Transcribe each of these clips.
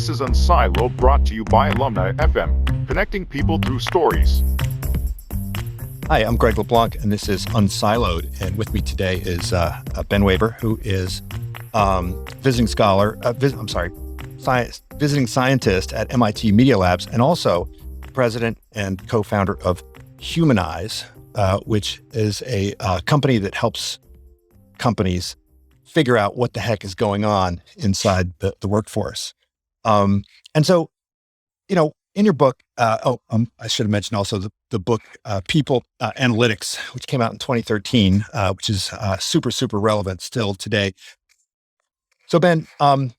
This is Unsiloed, brought to you by Alumni FM, connecting people through stories. Hi, I'm Greg LeBlanc, and this is Unsiloed. And with me today is Ben Waber, who is visiting scientist at MIT Media Labs, and also president and co-founder of Humanyze, which is a company that helps companies figure out what the heck is going on inside the workforce. And so, in your book, I should have mentioned also the book, People Analytics, which came out in 2013, which is super, super relevant still today. So Ben, in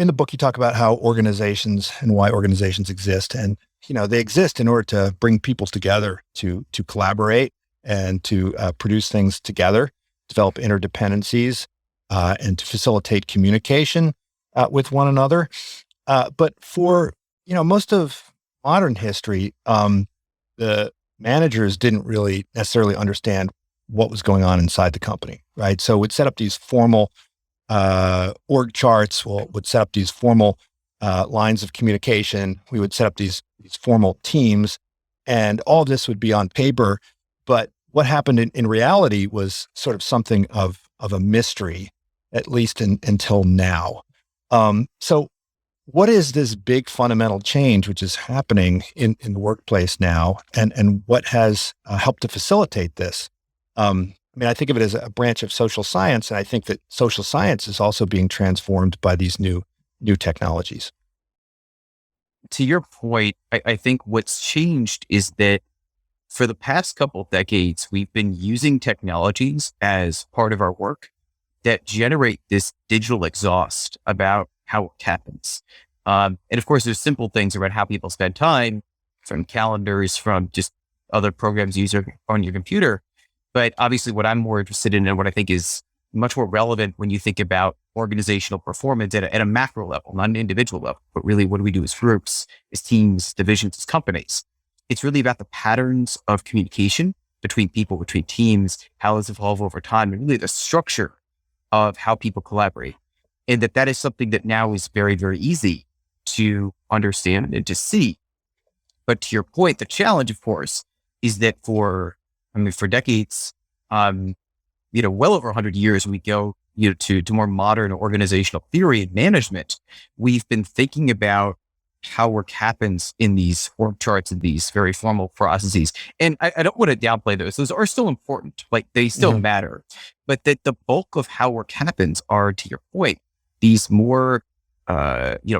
the book, you talk about how organizations and why organizations exist. And, they exist in order to bring people together to collaborate and to produce things together, develop interdependencies, and to facilitate communication with one another. But for, most of modern history, the managers didn't really necessarily understand what was going on inside the company, right? So we'd set up these formal org charts, would set up these formal lines of communication. We would set up these formal teams, and all of this would be on paper. But what happened in reality was sort of something of a mystery, at least until now. So what is this big fundamental change which is happening in the workplace now, and what has helped to facilitate this? I think of it as a branch of social science, and I think that social science is also being transformed by these new technologies. To your point, I think what's changed is that for the past couple of decades, we've been using technologies as part of our work that generate this digital exhaust about how it happens. And of course, there's simple things around how people spend time, from calendars, from just other programs you use on your computer. But obviously what I'm more interested in, and what I think is much more relevant when you think about organizational performance at a macro level, not an individual level, but really what do we do as groups, as teams, divisions, as companies? It's really about the patterns of communication between people, between teams, how it's evolved over time, and really the structure of how people collaborate. And that is something that now is very, very easy to understand and to see. But to your point, the challenge, of course, is that for decades, well over 100 years, we go, to more modern organizational theory and management. We've been thinking about how work happens in these org charts and these very formal processes. And I don't want to downplay those. Those are still important. Like, they still matter. But that the bulk of how work happens are, to your point, these more,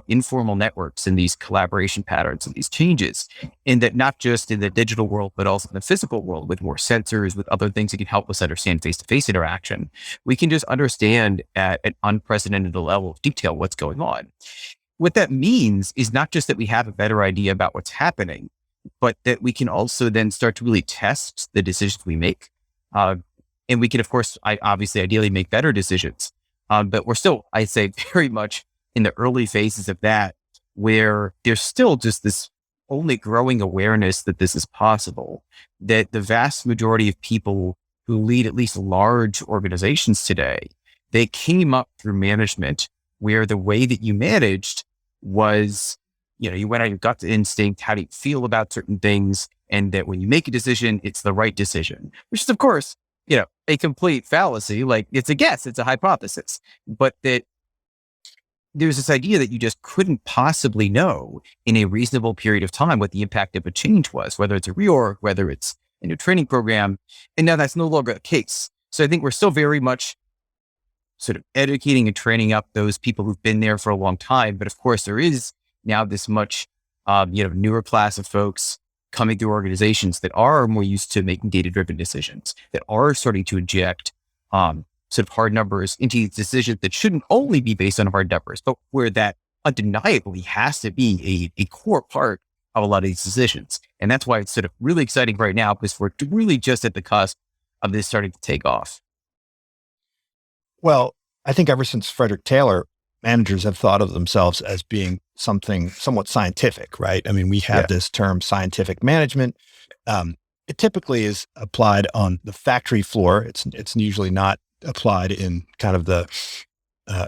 informal networks and these collaboration patterns and these changes. And that not just in the digital world, but also in the physical world, with more sensors, with other things that can help us understand face-to-face interaction, we can just understand at an unprecedented level of detail what's going on. What that means is not just that we have a better idea about what's happening, but that we can also then start to really test the decisions we make. And we can, of course, ideally make better decisions. But we're still, I'd say, very much in the early phases of that, where there's still just this only growing awareness that this is possible, that the vast majority of people who lead at least large organizations today, they came up through management where the way that you managed was, you went on your gut instinct, how do you feel about certain things, and that when you make a decision, it's the right decision, which is, of course, a complete fallacy. Like, it's a guess, it's a hypothesis, but that there's this idea that you just couldn't possibly know in a reasonable period of time what the impact of a change was, whether it's a reorg, whether it's a new training program. And now that's no longer the case. So I think we're still very much sort of educating and training up those people who've been there for a long time. But of course, there is now this much, newer class of folks coming through organizations that are more used to making data-driven decisions, that are starting to inject sort of hard numbers into decisions that shouldn't only be based on hard numbers, but where that undeniably has to be a core part of a lot of these decisions. And that's why it's sort of really exciting right now, because we're really just at the cusp of this starting to take off. Well, I think ever since Frederick Taylor, managers have thought of themselves as being something somewhat scientific, right? We have this term scientific management. It typically is applied on the factory floor. It's usually not applied in kind of the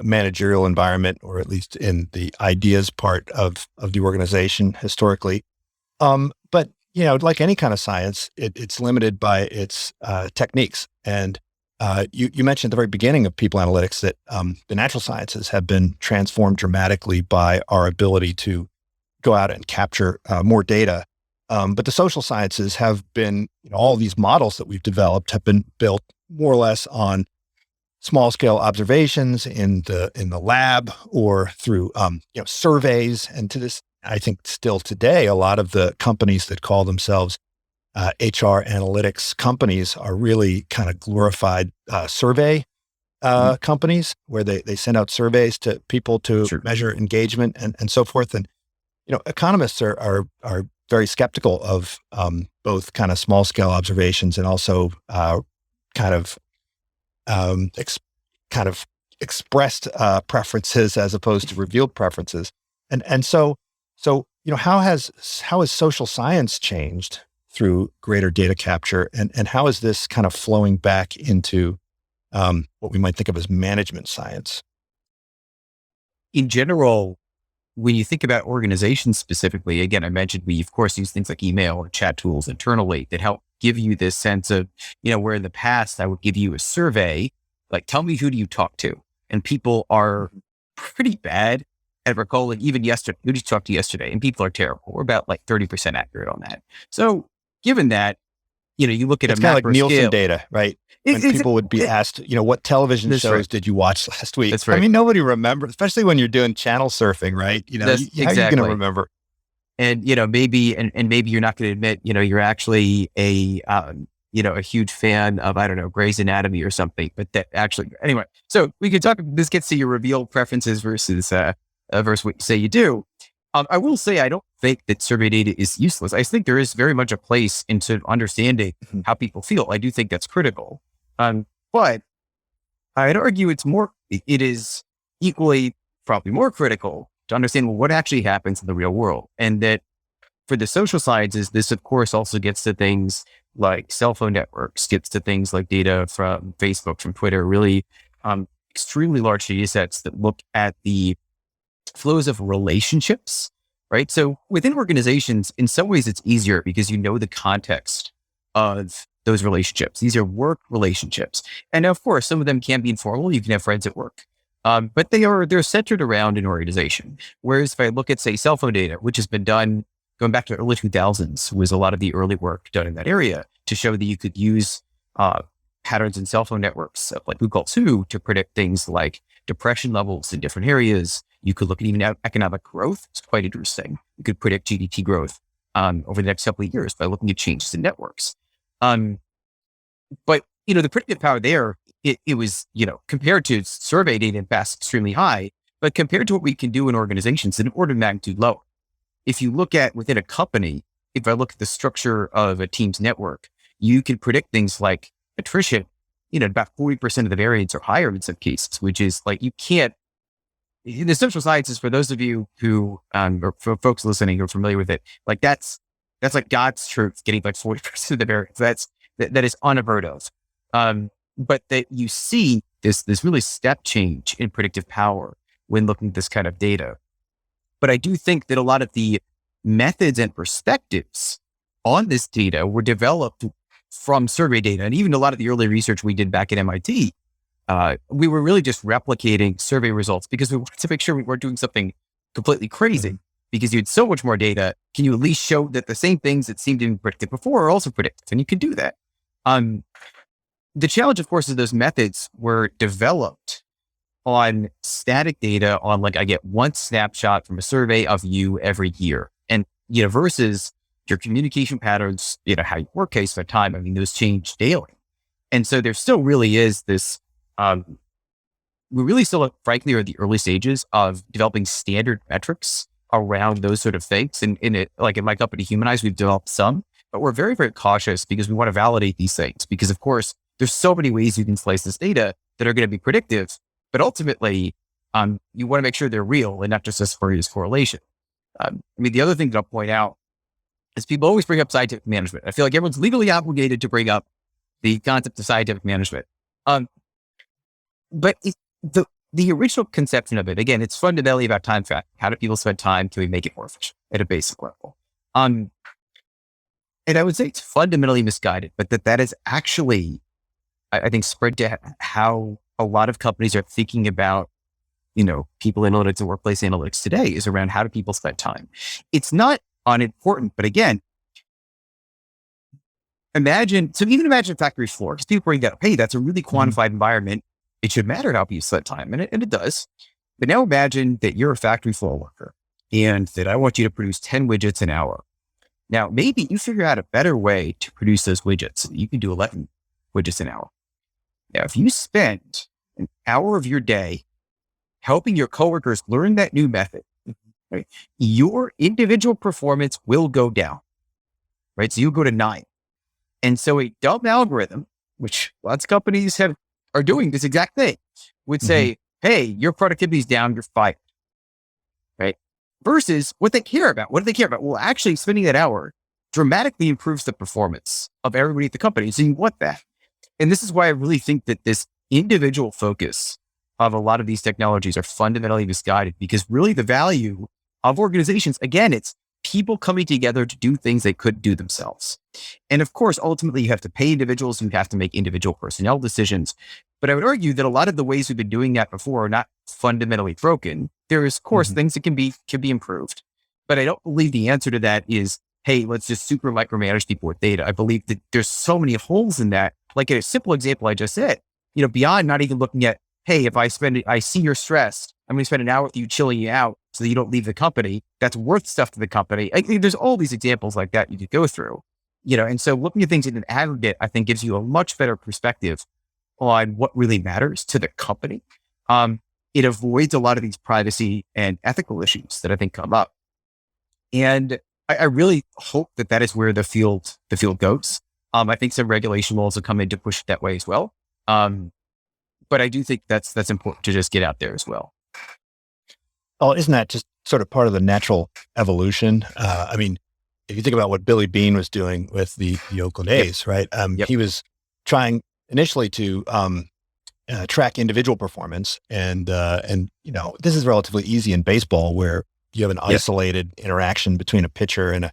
managerial environment, or at least in the ideas part of the organization historically. But like any kind of science, it's limited by its techniques. And you mentioned at the very beginning of people analytics that the natural sciences have been transformed dramatically by our ability to go out and capture more data. But the social sciences have been, all these models that we've developed have been built more or less on small scale observations in the lab or through surveys. And to this, I think still today, a lot of the companies that call themselves HR analytics companies are really kind of glorified survey companies where they send out surveys to people to measure engagement and so forth. And economists are very skeptical of both kind of small scale observations and also kind of expressed preferences as opposed to revealed preferences. And so how has social science changed through greater data capture, and how is this kind of flowing back into what we might think of as management science? In general, when you think about organizations specifically, again, I mentioned we, of course, use things like email or chat tools internally that help give you this sense of, where in the past I would give you a survey, like, tell me who do you talk to? And people are pretty bad at recalling even yesterday, who did you talk to yesterday? And people are terrible. We're about like 30% accurate on that. So given that, you look at it's a kind of macro like Nielsen scale, data, right? When people would be asked, what television shows did you watch last week? That's right. I mean, nobody remembers, especially when you're doing channel surfing, right? How are you going to remember? And, maybe, and maybe you're not going to admit, you're actually a huge fan of, I don't know, Grey's Anatomy or something, but that actually, anyway, so we could talk, this gets to your revealed preferences versus what you say you do. I will say, I don't think that survey data is useless. I think there is very much a place into understanding how people feel. I do think that's critical. But I'd argue it is equally probably more critical to understand what actually happens in the real world. And that for the social sciences, this of course also gets to things like cell phone networks, gets to things like data from Facebook, from Twitter, really extremely large data sets that look at the flows of relationships, right? So within organizations, in some ways it's easier because you know the context of those relationships. These are work relationships. And of course, some of them can be informal. You can have friends at work. But they're centered around an organization. Whereas if I look at, say, cell phone data, which has been done going back to the early 2000s, was a lot of the early work done in that area to show that you could use patterns in cell phone networks of like who calls who to predict things like depression levels in different areas. You could look at even economic growth. It's quite interesting. You could predict GDP growth over the next couple of years by looking at changes in networks. But, the predictive power there, it was, compared to survey data in past, extremely high, but compared to what we can do in organizations, an order of magnitude lower. If you look at within a company, if I look at the structure of a team's network, you can predict things like attrition, about 40% of the variants are higher in some cases, which is like, you can't, in the social sciences, for those of you who, or for folks listening who are familiar with it, like that's like God's truth, getting like 40% of the variants. That is unheard of. But that you see this really step change in predictive power when looking at this kind of data. But I do think that a lot of the methods and perspectives on this data were developed from survey data. And even a lot of the early research we did back at MIT, we were really just replicating survey results because we wanted to make sure we weren't doing something completely crazy. Because you had so much more data, can you at least show that the same things that seemed to be predicted before are also predicted? And you can do that. The challenge, of course, is those methods were developed on static data on like, I get one snapshot from a survey of you every year. And, versus your communication patterns, how you work case at time. I mean, those change daily. And so there still really is this, we really still, frankly, are at the early stages of developing standard metrics around those sort of things. And in it, like in my company, Humanyze, we've developed some, but we're very, very cautious because we want to validate these things. Because of course, there's so many ways you can slice this data that are going to be predictive, but ultimately, you want to make sure they're real and not just a spurious correlation. The other thing that I'll point out is people always bring up scientific management. I feel like everyone's legally obligated to bring up the concept of scientific management. But the original conception of it, again, it's fundamentally about time tracking. How do people spend time? Can we make it more efficient at a basic level? And I would say it's fundamentally misguided, but that is actually, I think, spread to how a lot of companies are thinking about, people analytics and workplace analytics today is around how do people spend time. It's not unimportant, but again, imagine a factory floor, because people bring that up. Hey, that's a really quantified environment. It should matter how people spend time, and it does. But now imagine that you're a factory floor worker and that I want you to produce 10 widgets an hour. Now, maybe you figure out a better way to produce those widgets. You can do 11 widgets an hour. Now, if you spend an hour of your day helping your coworkers learn that new method, right, your individual performance will go down, right? So you go to 9. And so a dumb algorithm, which lots of companies are doing this exact thing, would say, hey, your productivity is down, you're fired, right? Versus what they care about. What do they care about? Well, actually spending that hour dramatically improves the performance of everybody at the company. So you want that. And this is why I really think that this individual focus of a lot of these technologies are fundamentally misguided, because really the value of organizations, again, it's people coming together to do things they couldn't do themselves. And of course, ultimately you have to pay individuals, you have to make individual personnel decisions. But I would argue that a lot of the ways we've been doing that before are not fundamentally broken. There is, of course, things that can be improved. But I don't believe the answer to that is, hey, let's just super micromanage people with data. I believe that there's so many holes in that. Like a simple example I just said, beyond not even looking at, hey, if I see you're stressed, I'm going to spend an hour with you chilling you out so that you don't leave the company. That's worth stuff to the company. I think there's all these examples like that you could go through, and so looking at things in an aggregate, I think gives you a much better perspective on what really matters to the company. It avoids a lot of these privacy and ethical issues that I think come up. And I really hope that is where the field goes. I think some regulation laws will come in to push it that way as well. But I do think that's important to just get out there as well. Oh, isn't that just sort of part of the natural evolution? I mean, if you think about what Billy Beane was doing with the Oakland A's, right? He was trying initially to track individual performance, and this is relatively easy in baseball, where you have an isolated interaction between a pitcher and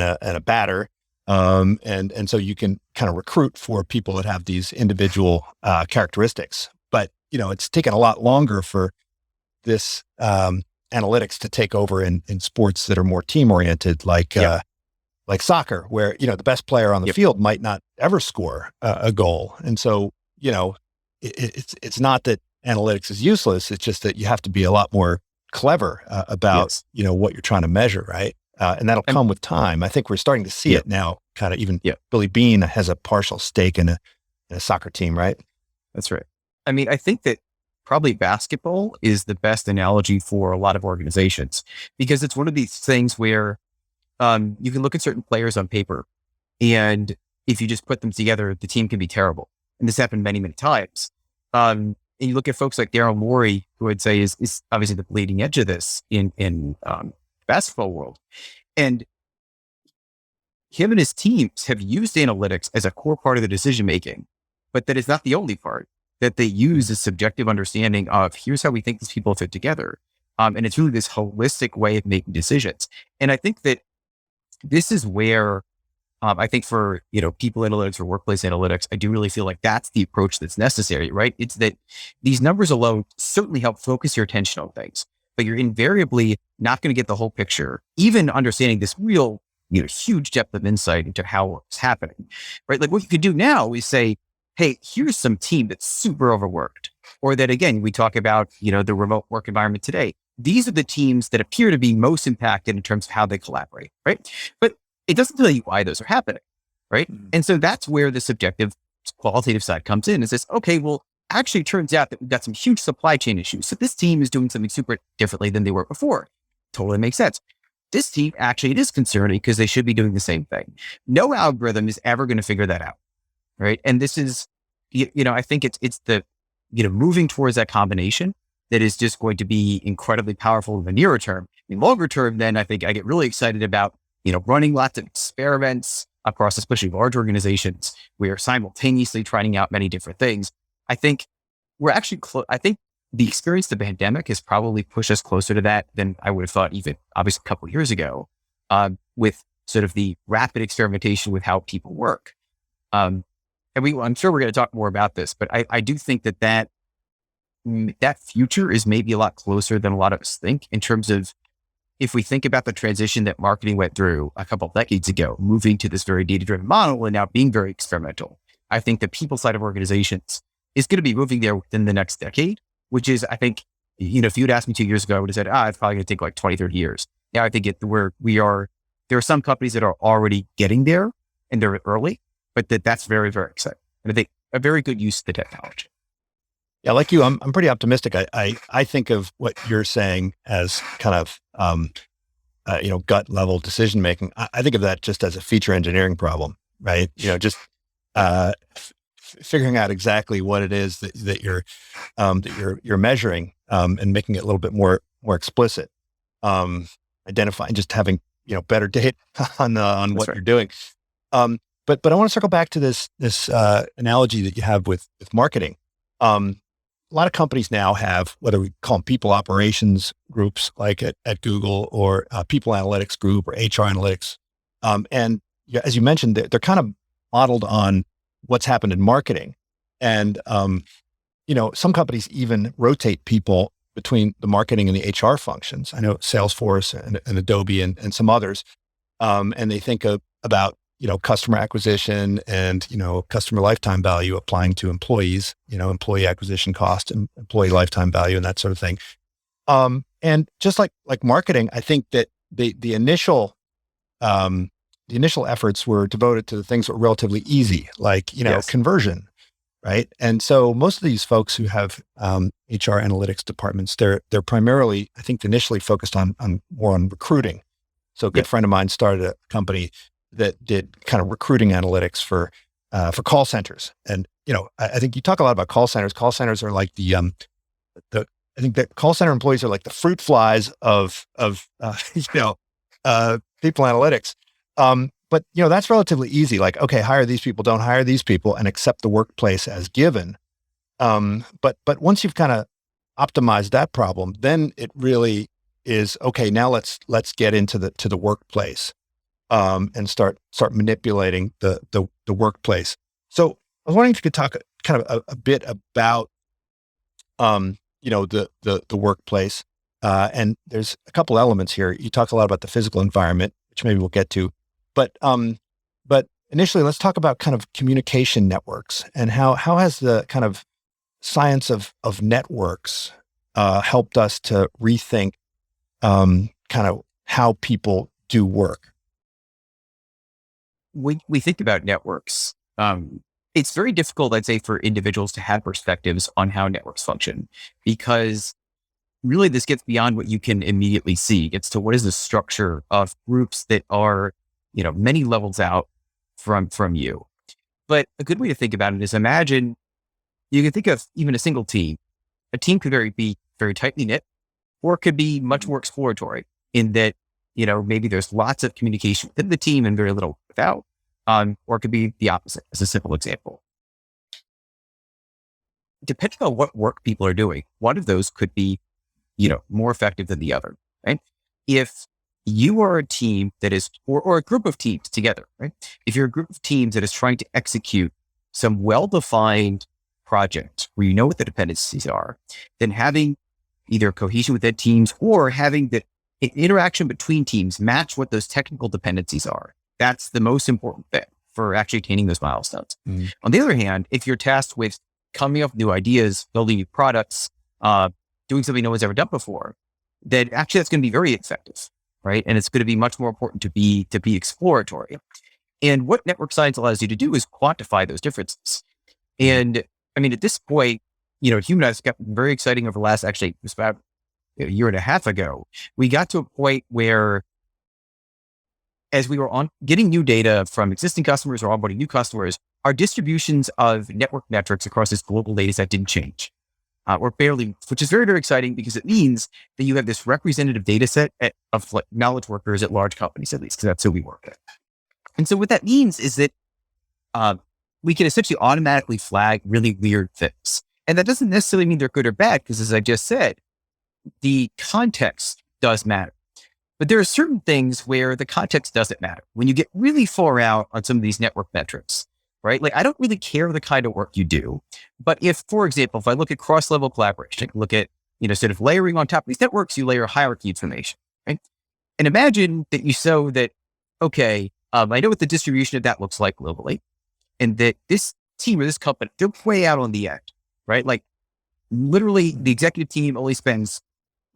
a batter, and so you can kind of recruit for people that have these individual characteristics. But it's taken a lot longer for this analytics to take over in sports that are more team oriented, like soccer, where the best player on the field might not ever score a goal, and so it's not that analytics is useless. It's just that you have to be a lot more clever about what you're trying to measure, right? And that'll come with time. I think we're starting to see it now. Kind of even Billy Beane has a partial stake in a soccer team, right? That's right. I mean, I think that probably basketball is the best analogy for a lot of organizations, because it's one of these things where you can look at certain players on paper, and if you just put them together, the team can be terrible. And this happened many, many times. And you look at folks like Daryl Morey, who I'd say is obviously the bleeding edge of this in basketball world. And him and his teams have used analytics as a core part of the decision-making, but that is not the only part. That they use a subjective understanding of, here's how we think these people fit together. And it's really this holistic way of making decisions. And I think that this is where I think for, people analytics or workplace analytics, I do really feel like that's the approach that's necessary, right? It's that these numbers alone certainly help focus your attention on things, but you're invariably not going to get the whole picture, even understanding this real, huge depth of insight into how it's happening, right? Like what you could do now is say, hey, here's some team that's super overworked, or that, again, we talk about, the remote work environment today. These are the teams that appear to be most impacted in terms of how they collaborate, right? But it doesn't tell you why those are happening, right? And so that's where the subjective qualitative side comes in, is this, okay, well, actually it turns out that we've got some huge supply chain issues. So this team is doing something super differently than they were before. Totally makes sense. This team, actually, it is concerning because they should be doing the same thing. No algorithm is ever going to figure that out, right? And this is, I think it's the, moving towards that combination that is just going to be incredibly powerful in the nearer term. In longer term, then I think I get really excited about, running lots of experiments across especially large organizations. We are simultaneously trying out many different things. I think we're actually, I think the experience of the pandemic has probably pushed us closer to that than I would have thought even obviously a couple of years ago, with sort of the rapid experimentation with how people work. And I'm sure we're going to talk more about this, but I do think that future is maybe a lot closer than a lot of us think, in terms of, if we think about the transition that marketing went through a couple of decades ago, moving to this very data-driven model and now being very experimental. I think the people side of organizations is going to be moving there within the next decade, which is, I think, if you'd asked me 2 years ago, I would have said, it's probably going to take like 20, 30 years. Now I think there are some companies that are already getting there and they're early, but that's very, very exciting. And I think a very good use of the technology. Yeah, like you, I'm pretty optimistic. I think of what you're saying as kind of, gut level decision making. I think of that just as a feature engineering problem, right? Just figuring out exactly what it is that you're measuring, and making it a little bit more explicit. Identifying, just having better data on what right. you're doing. But I want to circle back to this analogy that you have with marketing. A lot of companies now have, whether we call them people operations groups like at Google, or people analytics group, or HR analytics. And as you mentioned, they're kind of modeled on what's happened in marketing. And, some companies even rotate people between the marketing and the HR functions. I know Salesforce and Adobe and some others. And they think about customer acquisition and, customer lifetime value applying to employees, employee acquisition cost and employee lifetime value and that sort of thing. And just like marketing, I think that the initial efforts were devoted to the things that were relatively easy, like, Yes. conversion, right? And so most of these folks who have HR analytics departments, they're primarily, I think, initially focused on more on recruiting. So a good friend of mine started a company that did kind of recruiting analytics for call centers. And, I think you talk a lot about call centers. Call centers are like I think that call center employees are like the fruit flies of people analytics. But that's relatively easy. Like, okay, hire these people, don't hire these people, and accept the workplace as given. But once you've kind of optimized that problem, then it really is, okay, now let's get into the workplace. And start manipulating the workplace. So I was wondering if you could talk kind of a bit about, the workplace. And there's a couple elements here. You talk a lot about the physical environment, which maybe we'll get to, but initially let's talk about kind of communication networks, and how has the kind of science of networks helped us to rethink kind of how people do work. When we think about networks, it's very difficult, I'd say, for individuals to have perspectives on how networks function, because really this gets beyond what you can immediately see. It's to what is the structure of groups that are, many levels out from you. But a good way to think about it is, imagine you can think of even a single team. A team could be very tightly knit, or it could be much more exploratory in that, maybe there's lots of communication within the team and very little without, or it could be the opposite, as a simple example. Depending on what work people are doing, one of those could be, more effective than the other, right? If you are a team that is, or a group of teams together, right? If you're a group of teams that is trying to execute some well-defined project where you know what the dependencies are, then having either cohesion within teams, or having the interaction between teams match what those technical dependencies are. That's the most important thing for actually attaining those milestones. Mm. On the other hand, if you're tasked with coming up with new ideas, building new products, doing something no one's ever done before, then actually that's going to be very effective, right? And it's going to be much more important to be exploratory. And what network science allows you to do is quantify those differences. And I mean, at this point, Humanyze got very exciting over the last, actually, it was about a year and a half ago. We got to a point where, as we were getting new data from existing customers or onboarding new customers, our distributions of network metrics across this global data set didn't change. Or barely, which is very, very exciting, because it means that you have this representative data set of knowledge workers at large companies, at least, because that's who we work with. And so what that means is that we can essentially automatically flag really weird things. And that doesn't necessarily mean they're good or bad, because as I just said, the context does matter. But there are certain things where the context doesn't matter. When you get really far out on some of these network metrics, right? Like, I don't really care the kind of work you do. But if, for example, if I look at cross-level collaboration, look at, sort of layering on top of these networks, you layer hierarchy information, right? And imagine that you show that, okay, I know what the distribution of that looks like globally, and that this team or this company, they're way out on the end, right? Like, literally the executive team only spends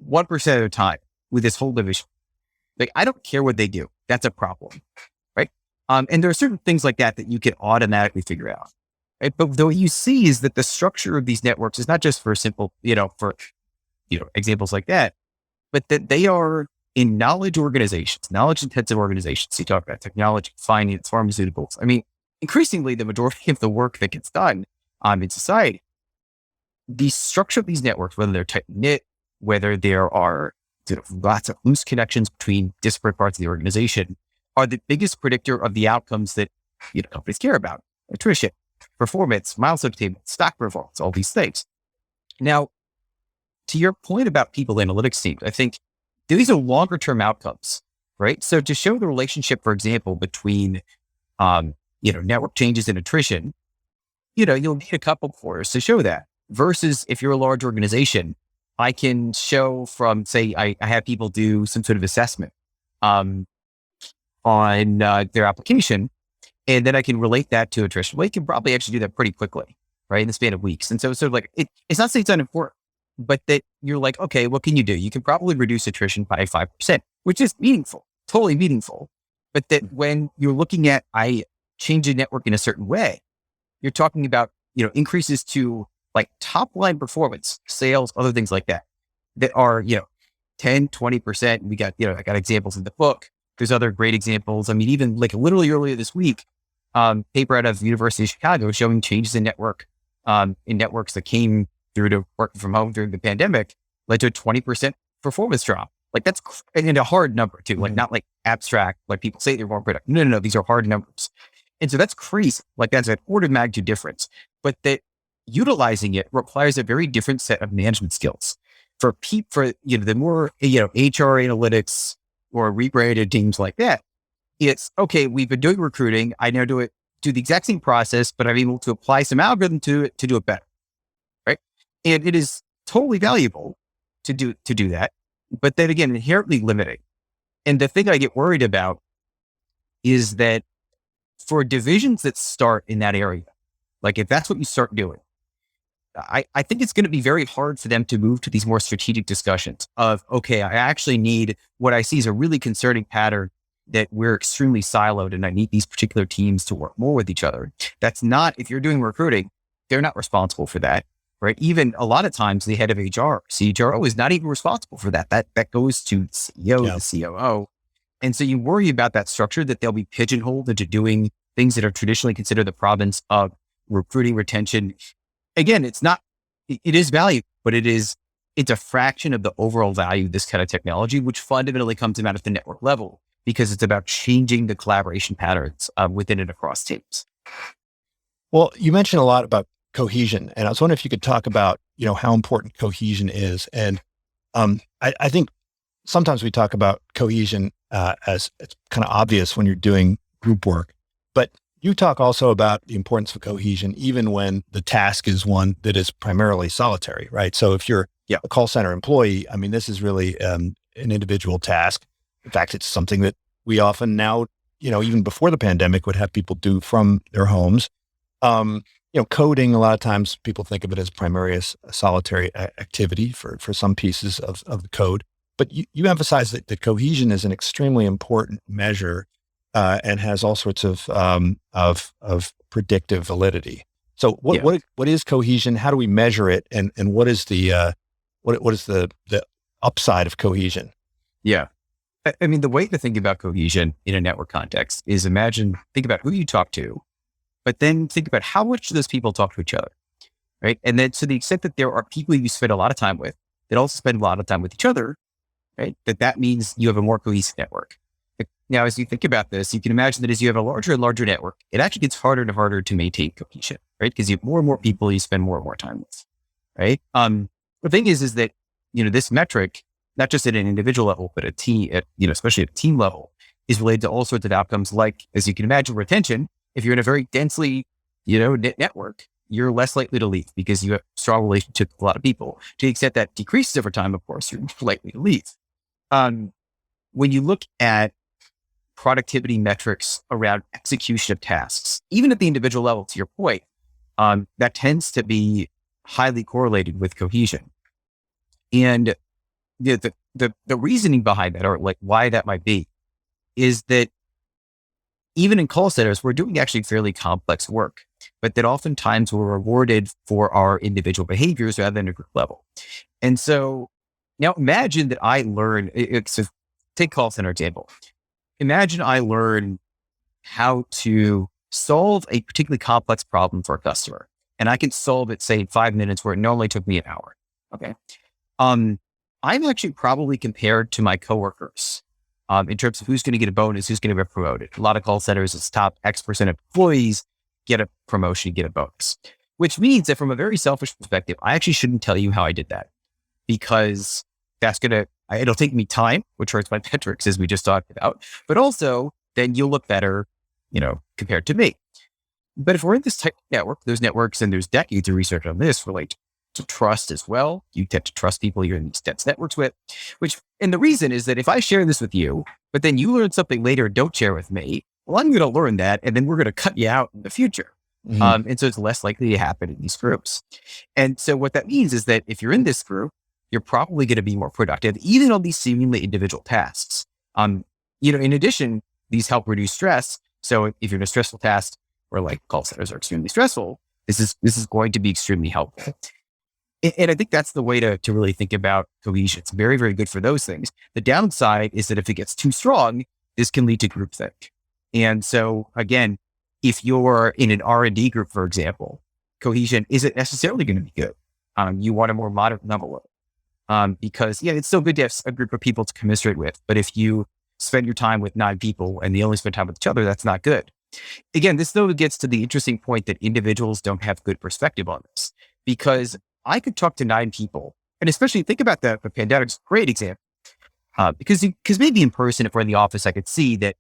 1% of their time with this whole division. Like, I don't care what they do. That's a problem, right? And there are certain things like that you can automatically figure out, right? But what you see is that the structure of these networks is not just for simple, examples like that, but that they are in knowledge organizations, knowledge intensive organizations. You talk about technology, finance, pharmaceuticals. I mean, increasingly the majority of the work that gets done in society, the structure of these networks, whether they're tight knit, whether there are lots of loose connections between disparate parts of the organization, are the biggest predictor of the outcomes that companies care about: attrition, performance, milestone attainment, stock performance, all these things. Now, to your point about people analytics teams, I think these are longer term outcomes, right? So to show the relationship, for example, between network changes and attrition, you'll need a couple quarters to show that. Versus if you're a large organization, I can show from, say, I have people do some sort of assessment on their application, and then I can relate that to attrition. Well, you can probably actually do that pretty quickly, right, in the span of weeks. And so sort of like, it's not saying it's unimportant, but that you're like, okay, what can you do? You can probably reduce attrition by 5%, which is meaningful, totally meaningful. But that when you're looking at, I change a network in a certain way, you're talking about, increases to like top line performance, sales, other things like that are, 10, 20%. We got, I got examples in the book. There's other great examples. I mean, even like literally earlier this week, paper out of the University of Chicago showing changes in networks that came through to working from home during the pandemic led to a 20% performance drop. Like, that's and a hard number too, like not like abstract, like people say they're more productive. No. These are hard numbers. And so that's crazy. Like, that's an order of magnitude difference, but that utilizing it requires a very different set of management skills for the more, HR analytics or rebranded teams like that. It's okay. We've been doing recruiting. I now do the exact same process, but I'm able to apply some algorithm to it to do it better. Right. And it is totally valuable to do that, but then again, inherently limiting. And the thing I get worried about is that for divisions that start in that area, like if that's what you start doing, I think it's going to be very hard for them to move to these more strategic discussions of, okay, I actually need, what I see is a really concerning pattern that we're extremely siloed and I need these particular teams to work more with each other. That's not, if you're doing recruiting, they're not responsible for that, right? Even a lot of times the head of HR, CHRO is not even responsible for that. That goes to the CEO, the COO. And so you worry about that structure, that they'll be pigeonholed into doing things that are traditionally considered the province of recruiting, retention. Again, it is value, but it's a fraction of the overall value of this kind of technology, which fundamentally comes about at the network level, because it's about changing the collaboration patterns within and across teams. Well, you mentioned a lot about cohesion, and I was wondering if you could talk about, how important cohesion is. And I think sometimes we talk about cohesion as it's kind of obvious when you're doing group work, but you talk also about the importance of cohesion, even when the task is one that is primarily solitary, right? So if you're a call center employee, I mean, this is really an individual task. In fact, it's something that we often now, even before the pandemic, would have people do from their homes. Coding, a lot of times people think of it as primarily as a solitary activity for some pieces of the code. But you emphasize that the cohesion is an extremely important measure and has all sorts of predictive validity. So what is cohesion? How do we measure it? And what is the upside of cohesion? Yeah. I mean, the way to think about cohesion in a network context is think about who you talk to, but then think about how much do those people talk to each other, right? And then to the extent that there are people you spend a lot of time with that also spend a lot of time with each other, right? That means you have a more cohesive network. Now, as you think about this, you can imagine that as you have a larger and larger network, it actually gets harder and harder to maintain cohesion, right? Because you have more and more people you spend more and more time with. right? The thing is that, this metric, not just at an individual level, but especially at a team level, is related to all sorts of outcomes like, as you can imagine, retention. If you're in a very densely, knit network, you're less likely to leave because you have strong relationships with a lot of people. To the extent that decreases over time, of course, you're more likely to leave. When you look at productivity metrics around execution of tasks, even at the individual level, to your point, that tends to be highly correlated with cohesion. And the reasoning behind that, or like why that might be, is that even in call centers, we're doing actually fairly complex work, but that oftentimes we're rewarded for our individual behaviors rather than a group level. And so now imagine that I learn, so take call center example. Imagine I learn how to solve a particularly complex problem for a customer, and I can solve it, say, in 5 minutes where it normally took me an hour. Okay. I'm actually probably compared to my coworkers in terms of who's going to get a bonus, who's going to get promoted. A lot of call centers, it's top X% of employees get a promotion, get a bonus, which means that from a very selfish perspective, I actually shouldn't tell you how I did that, because it'll take me time, which hurts my metrics, as we just talked about, but also then you'll look better, compared to me. But if we're in this type of network, there's networks, and there's decades of research on this relate to trust as well. You tend to trust people you're in these dense networks with, and the reason is that if I share this with you, but then you learn something later and don't share with me, well, I'm going to learn that, and then we're going to cut you out in the future. Mm-hmm. And so it's less likely to happen in these groups. And so what that means is that if you're in this group, you're probably going to be more productive, even on these seemingly individual tasks. In addition, these help reduce stress. So if you're in a stressful task, or like call centers are extremely stressful, this is going to be extremely helpful. And I think that's the way to really think about cohesion. It's very, very good for those things. The downside is that if it gets too strong, this can lead to groupthink. And so again, if you're in an R&D group, for example, cohesion isn't necessarily going to be good. You want a more moderate level because it's so good to have a group of people to commiserate with. But if you spend your time with 9 people and they only spend time with each other, that's not good. Again, this though gets to the interesting point that individuals don't have good perspective on this, because I could talk to 9 people, and especially think about the pandemic's a great example, because maybe in person, if we're in the office, I could see that,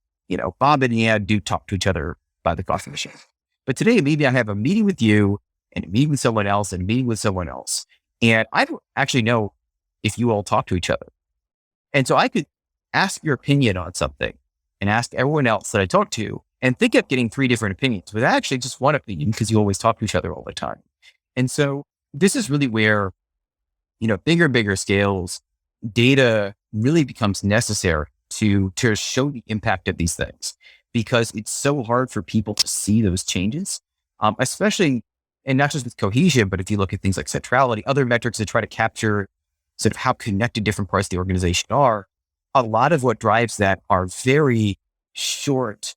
Bob and Ann do talk to each other by the coffee machine. But today, maybe I have a meeting with you and a meeting with someone else and a meeting with someone else. And I don't actually know if you all talk to each other. And so I could ask your opinion on something and ask everyone else that I talk to and think of getting 3 different opinions, but actually just one opinion, because you always talk to each other all the time. And so this is really where, bigger and bigger scales, data really becomes necessary to show the impact of these things, because it's so hard for people to see those changes, especially, and not just with cohesion, but if you look at things like centrality, other metrics that try to capture sort of how connected different parts of the organization are. A lot of what drives that are very short,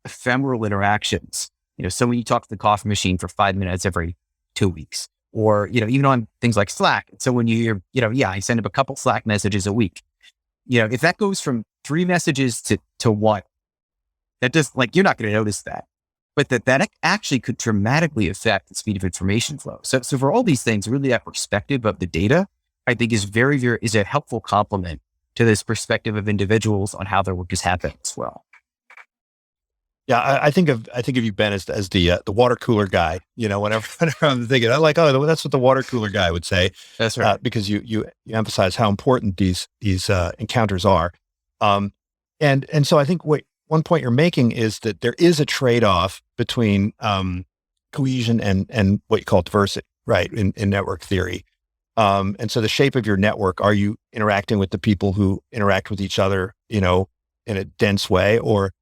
ephemeral interactions. So when you talk to the coffee machine for 5 minutes every 2 weeks, or, even on things like Slack. So when I send up a couple Slack messages a week, if that goes from 3 messages to 1, that just you're not going to notice that, but that actually could dramatically affect the speed of information flow. So for all these things, really that perspective of the data, I think is very, very, is a helpful complement to this perspective of individuals on how their work is happening as well. Yeah, I think of you, Ben, as the water cooler guy. Whenever I'm thinking, I'm like, oh, that's what the water cooler guy would say. That's right, because you emphasize how important these encounters are, and so I think one point you're making is that there is a trade-off between cohesion and what you call diversity, right? In network theory, and so the shape of your network, are you interacting with the people who interact with each other, in a dense way, or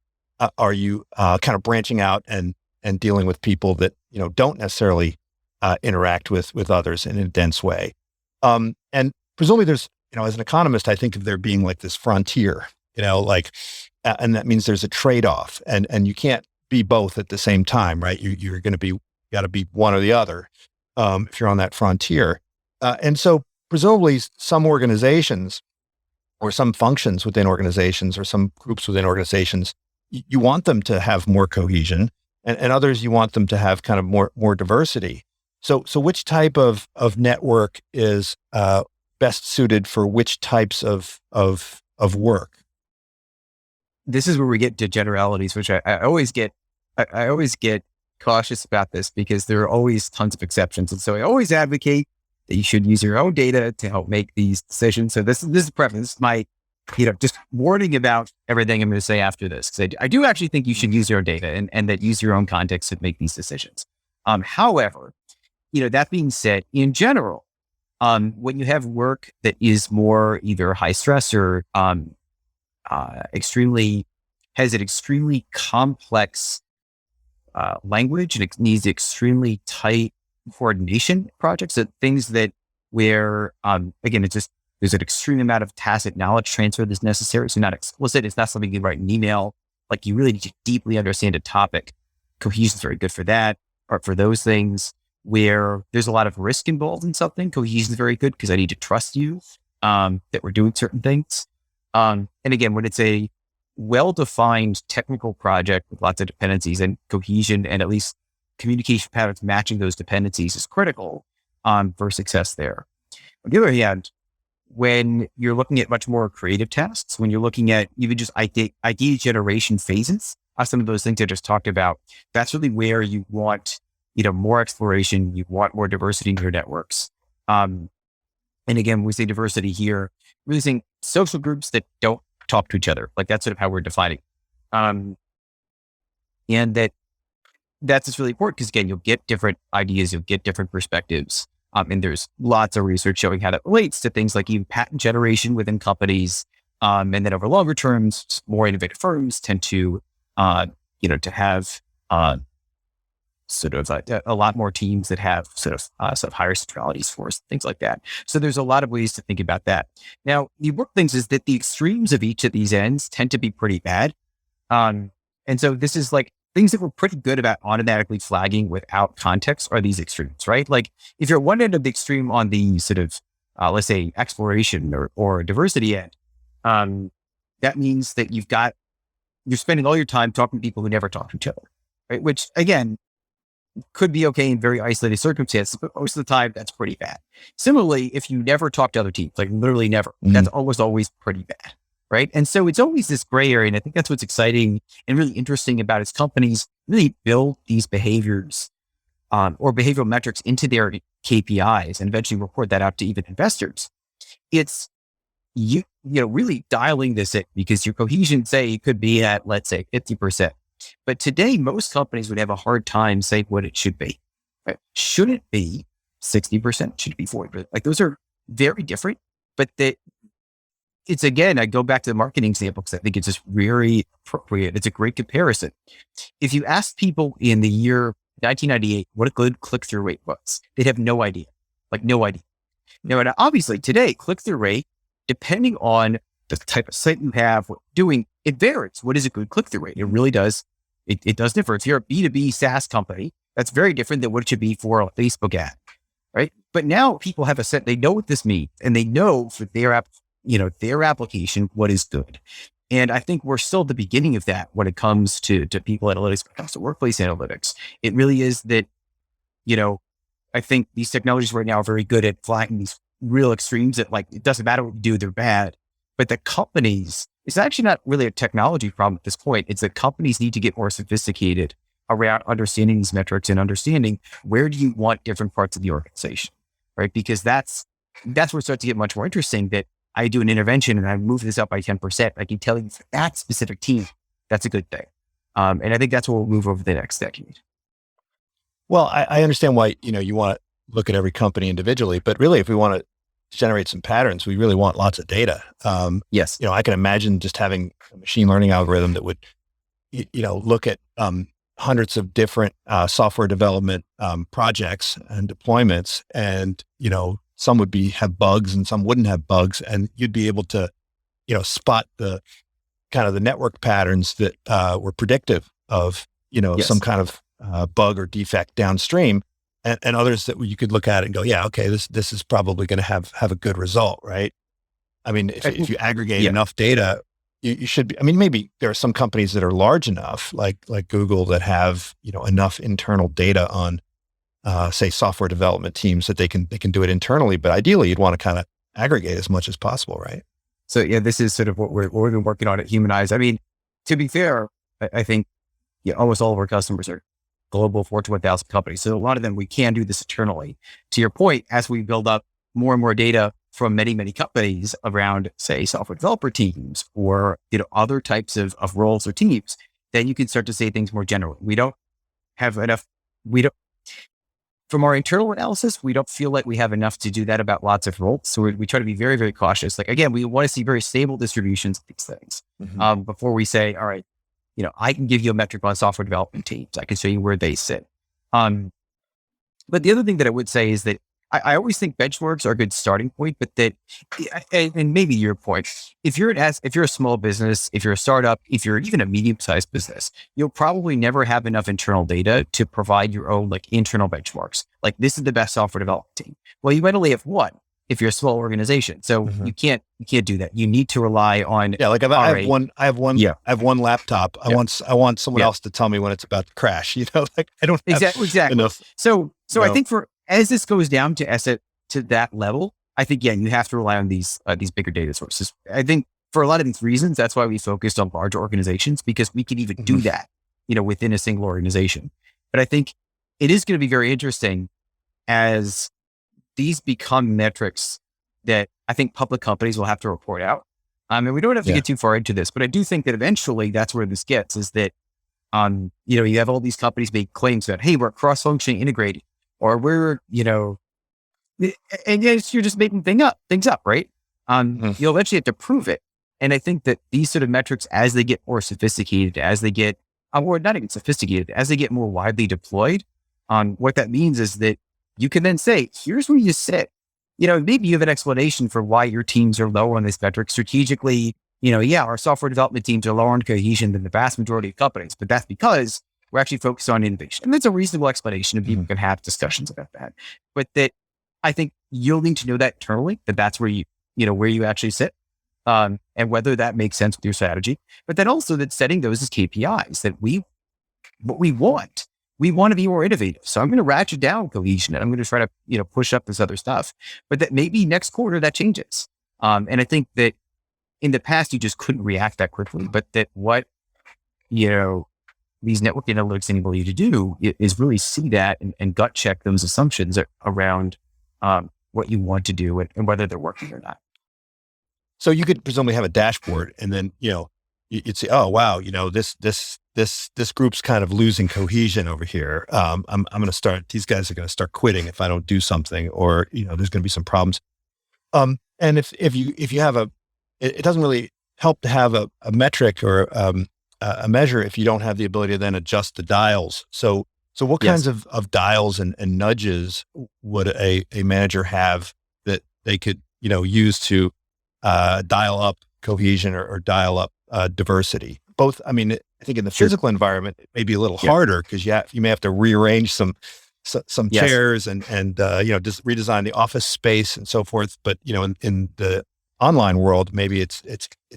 are you kind of branching out and dealing with people that, don't necessarily interact with others in a dense way? And presumably there's, as an economist, I think of there being like this frontier, and that means there's a trade-off, and you can't be both at the same time, right? You got to be one or the other if you're on that frontier. And so presumably some organizations or some functions within organizations or some groups within organizations, you want them to have more cohesion, and others you want them to have kind of more diversity. So which type of network is best suited for which types of work? This is where we get to generalities, which I always get. I always get cautious about this because there are always tons of exceptions, and so I always advocate that you should use your own data to help make these decisions. So this is preference. This is my, just warning about everything I'm going to say after this, because I do actually think you should use your own data and that use your own context to make these decisions. However, that being said, in general, when you have work that is more either high stress or has an extremely complex language, and it needs extremely tight coordination projects, so things that where, again, it's just, there's an extreme amount of tacit knowledge transfer that's necessary. So not explicit. It's not something you write in an email. Like, you really need to deeply understand a topic. Cohesion is very good for that, or for those things where there's a lot of risk involved in something. Cohesion is very good because I need to trust you that we're doing certain things. And again, when it's a well-defined technical project with lots of dependencies, and cohesion and at least communication patterns matching those dependencies is critical for success there. On the other hand, when you're looking at much more creative tasks, when you're looking at even just idea generation phases, some of those things I just talked about, that's really where you want, more exploration, you want more diversity in your networks. And again, when we say diversity here, we're really saying social groups that don't talk to each other. Like, that's sort of how we're defining. And that's just really important because, again, you'll get different ideas, you'll get different perspectives. And there's lots of research showing how that relates to things like even patent generation within companies. And then over longer terms, more innovative firms tend to, to have sort of a lot more teams that have sort of higher centralities for things like that. So there's a lot of ways to think about that. Now, the work things is that the extremes of each of these ends tend to be pretty bad. And so this is like things that we're pretty good about automatically flagging without context are these extremes, right? Like, if you're at one end of the extreme on the sort of, let's say, exploration or diversity end, that means that you're spending all your time talking to people who never talk to each other, right? Which, again, could be okay in very isolated circumstances, but most of the time that's pretty bad. Similarly, if you never talk to other teams, like literally never, that's almost always pretty bad, right? And so it's always this gray area. And I think that's what's exciting and really interesting about its companies really build these behaviors or behavioral metrics into their KPIs and eventually report that out to even investors. It's really dialing this in, because your cohesion, say, could be at, let's say, 50%. But today, most companies would have a hard time saying what it should be. Right? Should it be 60%? Should it be 40%? Like, those are very different, but it's, again, I go back to the marketing example because I think it's just very appropriate. It's a great comparison. If you ask people in the year 1998 what a good click-through rate was, they'd have no idea, like no idea. Now, and obviously today, click-through rate, depending on the type of site you have, what you're doing, it varies. What is a good click-through rate? It really does. It does differ. If you're a B2B SaaS company, that's very different than what it should be for a Facebook ad, right? But now people have they know what this means, and they know for their application, what is good. And I think we're still at the beginning of that when it comes to people analytics, when it comes to workplace analytics. It really is that, I think these technologies right now are very good at flagging these real extremes that, like, it doesn't matter what you do, they're bad. But the companies, it's actually not really a technology problem at this point. It's that companies need to get more sophisticated around understanding these metrics and understanding where do you want different parts of the organization, right? Because that's where it starts to get much more interesting, that I do an intervention and I move this up by 10%. I can tell you for that specific team, that's a good thing. And I think that's what we'll move over the next decade. Well, I understand why, you want to look at every company individually, but really, if we want to generate some patterns, we really want lots of data. Yes. I can imagine just having a machine learning algorithm that would, look at hundreds of different software development projects and deployments, and some would have bugs and some wouldn't have bugs, and you'd be able to, spot the kind of the network patterns that were predictive of, Yes. some kind of bug or defect downstream. And others that you could look at and go, yeah, okay, this is probably going to have a good result, right? I mean, if you aggregate enough data, you should be. I mean, maybe there are some companies that are large enough, like Google, that have enough internal data on say software development teams that they can do it internally, but ideally you'd want to kind of aggregate as much as possible, right? So yeah, this is sort of what we've been working on at Humanyze. I mean, to be fair, I think almost all of our customers are global Fortune 1000 companies. So a lot of them, we can do this internally. To your point, as we build up more and more data from many, many companies around, say, software developer teams or, other types of roles or teams, then you can start to say things more generally. We don't have enough, from our internal analysis, we don't feel like we have enough to do that about lots of roles. So we try to be very, very cautious. Like, again, we want to see very stable distributions of these things before we say, all right, I can give you a metric on software development teams. I can show you where they sit. But the other thing that I would say is that I always think benchmarks are a good starting point, but that, and maybe your point, if you're a small business, if you're a startup, if you're even a medium-sized business, you'll probably never have enough internal data to provide your own internal benchmarks. Like, this is the best software development team. Well, you might only have one if you're a small organization. So you can't do that. You need to rely on like I have one laptop. I want someone else to tell me when it's about to crash. Like I don't have exactly enough. So I think as this goes down to that level, I think you have to rely on these bigger data sources. I think for a lot of these reasons, that's why we focused on larger organizations, because we can even do that, within a single organization. But I think it is going to be very interesting as these become metrics that I think public companies will have to report out. And we don't have to get too far into this, but I do think that eventually that's where this gets, is that, you have all these companies make claims that, hey, we're cross-functionally integrated, or we're, and yes, you're just making things up, right? You'll eventually have to prove it. And I think that these sort of metrics, as they get more sophisticated, as they get, or not even sophisticated, as they get more widely deployed, what that means is that you can then say, here's where you sit. Maybe you have an explanation for why your teams are lower on this metric strategically. Our software development teams are lower on cohesion than the vast majority of companies, but that's because we're actually focused on innovation. And that's a reasonable explanation, and people can have discussions about that. But that I think you'll need to know that internally, that's where where you actually sit, and whether that makes sense with your strategy. But then also that setting those as KPIs, that what we want. We want to be more innovative. So I'm going to ratchet down cohesion, and I'm going to try to, push up this other stuff, but that maybe next quarter that changes. And I think that in the past, you just couldn't react that quickly, but that what, these network analytics enable you to do is really see that and gut check those assumptions around what you want to do and whether they're working or not. So you could presumably have a dashboard, and then, you'd say, oh, wow, this group's kind of losing cohesion over here. I'm going to start, these guys are going to start quitting if I don't do something, or, there's going to be some problems. And if you have it doesn't really help to have a metric or a measure if you don't have the ability to then adjust the dials. So what kinds of dials and nudges would a manager have that they could, use to dial up cohesion or dial up diversity? Both, I mean, I think in the physical environment, it may be a little harder because you may have to rearrange some chairs and just redesign the office space and so forth. But in the online world, maybe it's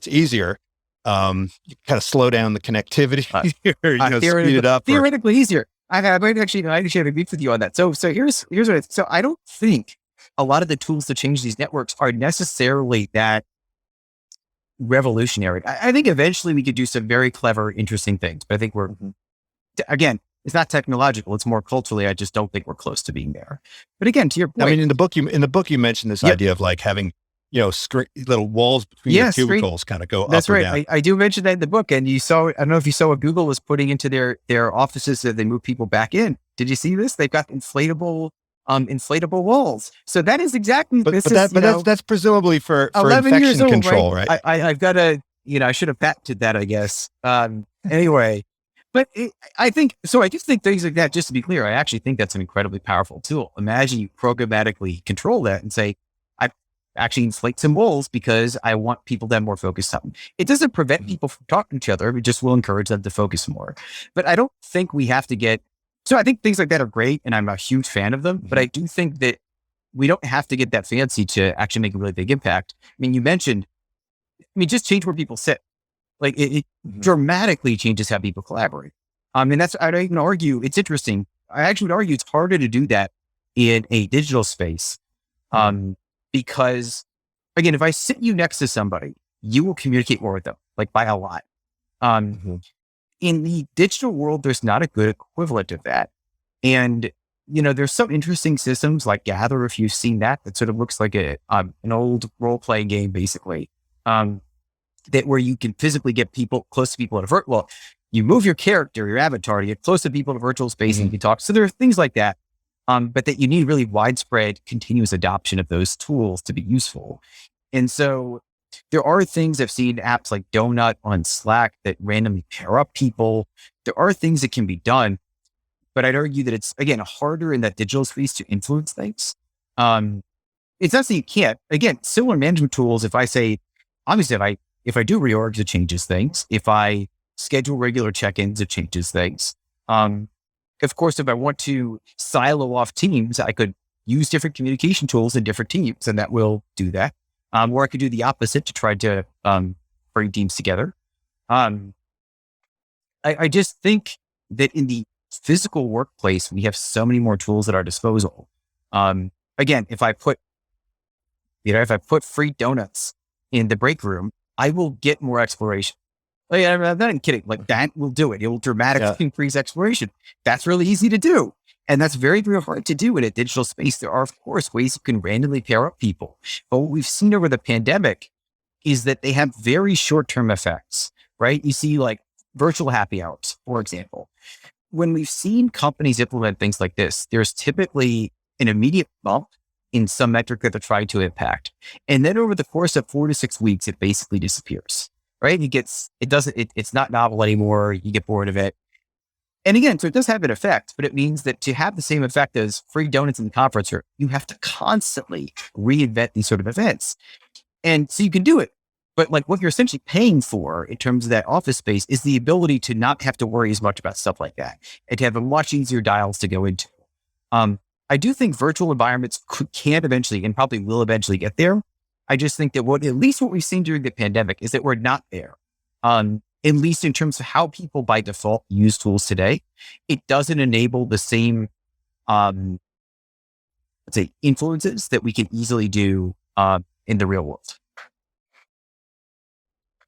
easier. You kind of slow down the connectivity, speed it up. Theoretically easier. I might actually agree with you on that. So here's what. So I don't think a lot of the tools to change these networks are necessarily that revolutionary. I think eventually we could do some very clever, interesting things, but I think we're, again, it's not technological. It's more culturally. I just don't think we're close to being there. But again, to your point, I mean, in the book you mentioned this idea of like having, little walls between your cubicles kind of go That's up or right. down. I do mention that in the book, and I don't know if you saw what Google was putting into their offices that they move people back in. Did you see this? They've got inflatable walls. So that is exactly, that's presumably for infection control, right? I've got to, I should have patented that, I guess. Anyway, but I just think things like that, just to be clear, I actually think that's an incredibly powerful tool. Imagine you programmatically control that and say, I actually inflate some walls because I want people to have more focus on. It doesn't prevent people from talking to each other. It just will encourage them to focus more. But I don't think we have to so I think things like that are great, and I'm a huge fan of them, but I do think that we don't have to get that fancy to actually make a really big impact. I mean, you mentioned, just change where people sit. Like it dramatically changes how people collaborate. And I don't even argue. It's interesting. I actually would argue it's harder to do that in a digital space. Because again, if I sit you next to somebody, you will communicate more with them, like by a lot. In the digital world, there's not a good equivalent of that. And, there's some interesting systems like Gather, if you've seen that sort of looks like an old role-playing game, basically, that where you can physically get people close to people in a well, you move your character, your avatar, to get close to people in a virtual space and you can talk. So there are things like that. But that you need really widespread, continuous adoption of those tools to be useful. And so there are things I've seen, apps like Donut on Slack that randomly pair up people. There are things that can be done, but I'd argue that it's, again, harder in that digital space to influence things. It's not that you can't. Again, similar management tools, if I say, obviously, if I do reorgs, it changes things. If I schedule regular check-ins, it changes things. Of course, if I want to silo off teams, I could use different communication tools in different teams, and that will do that. Or I could do the opposite to try to bring teams together. I just think that in the physical workplace, we have so many more tools at our disposal. Again, if I put free donuts in the break room, I will get more exploration. Like, I'm not even kidding. Like, that will do it. It will dramatically increase exploration. That's really easy to do. And that's very, very hard to do in a digital space. There are, of course, ways you can randomly pair up people. But what we've seen over the pandemic is that they have very short-term effects, right? You see like virtual happy hours, for example. When we've seen companies implement things like this, there's typically an immediate bump in some metric that they're trying to impact. And then over the course of 4 to 6 weeks, it basically disappears, right? It's not novel anymore. You get bored of it. And again, so it does have an effect, but it means that to have the same effect as free donuts in the conference room, you have to constantly reinvent these sort of events. And so you can do it. But like what you're essentially paying for in terms of that office space is the ability to not have to worry as much about stuff like that and to have a much easier dials to go into. I do think virtual environments can eventually and probably will eventually get there. I just think that at least what we've seen during the pandemic is that we're not there. At least in terms of how people by default use tools today, it doesn't enable the same, let's say, influences that we can easily do in the real world.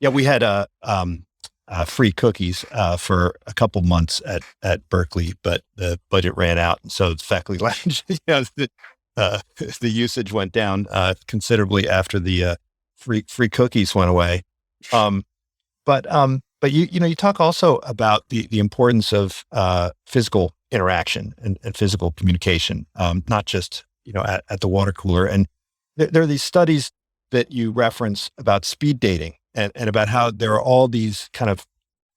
Yeah, we had free cookies for a couple months at Berkeley, but the budget ran out, and so the faculty lounge, the usage went down considerably after the free cookies went away. But you talk also about the importance of physical interaction and physical communication, not just at the water cooler. And there are these studies that you reference about speed dating and about how there are all these kind of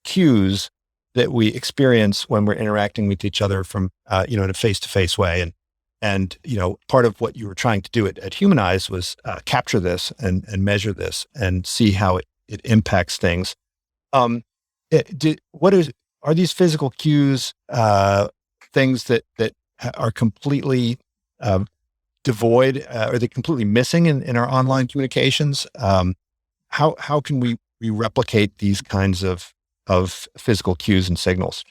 cues that we experience when we're interacting with each other from in a face-to-face way. And part of what you were trying to do at Humanyze was capture this and measure this and see how it impacts things. Are these physical cues things that are completely devoid? Are they completely missing in our online communications? How can we replicate these kinds of physical cues and signals?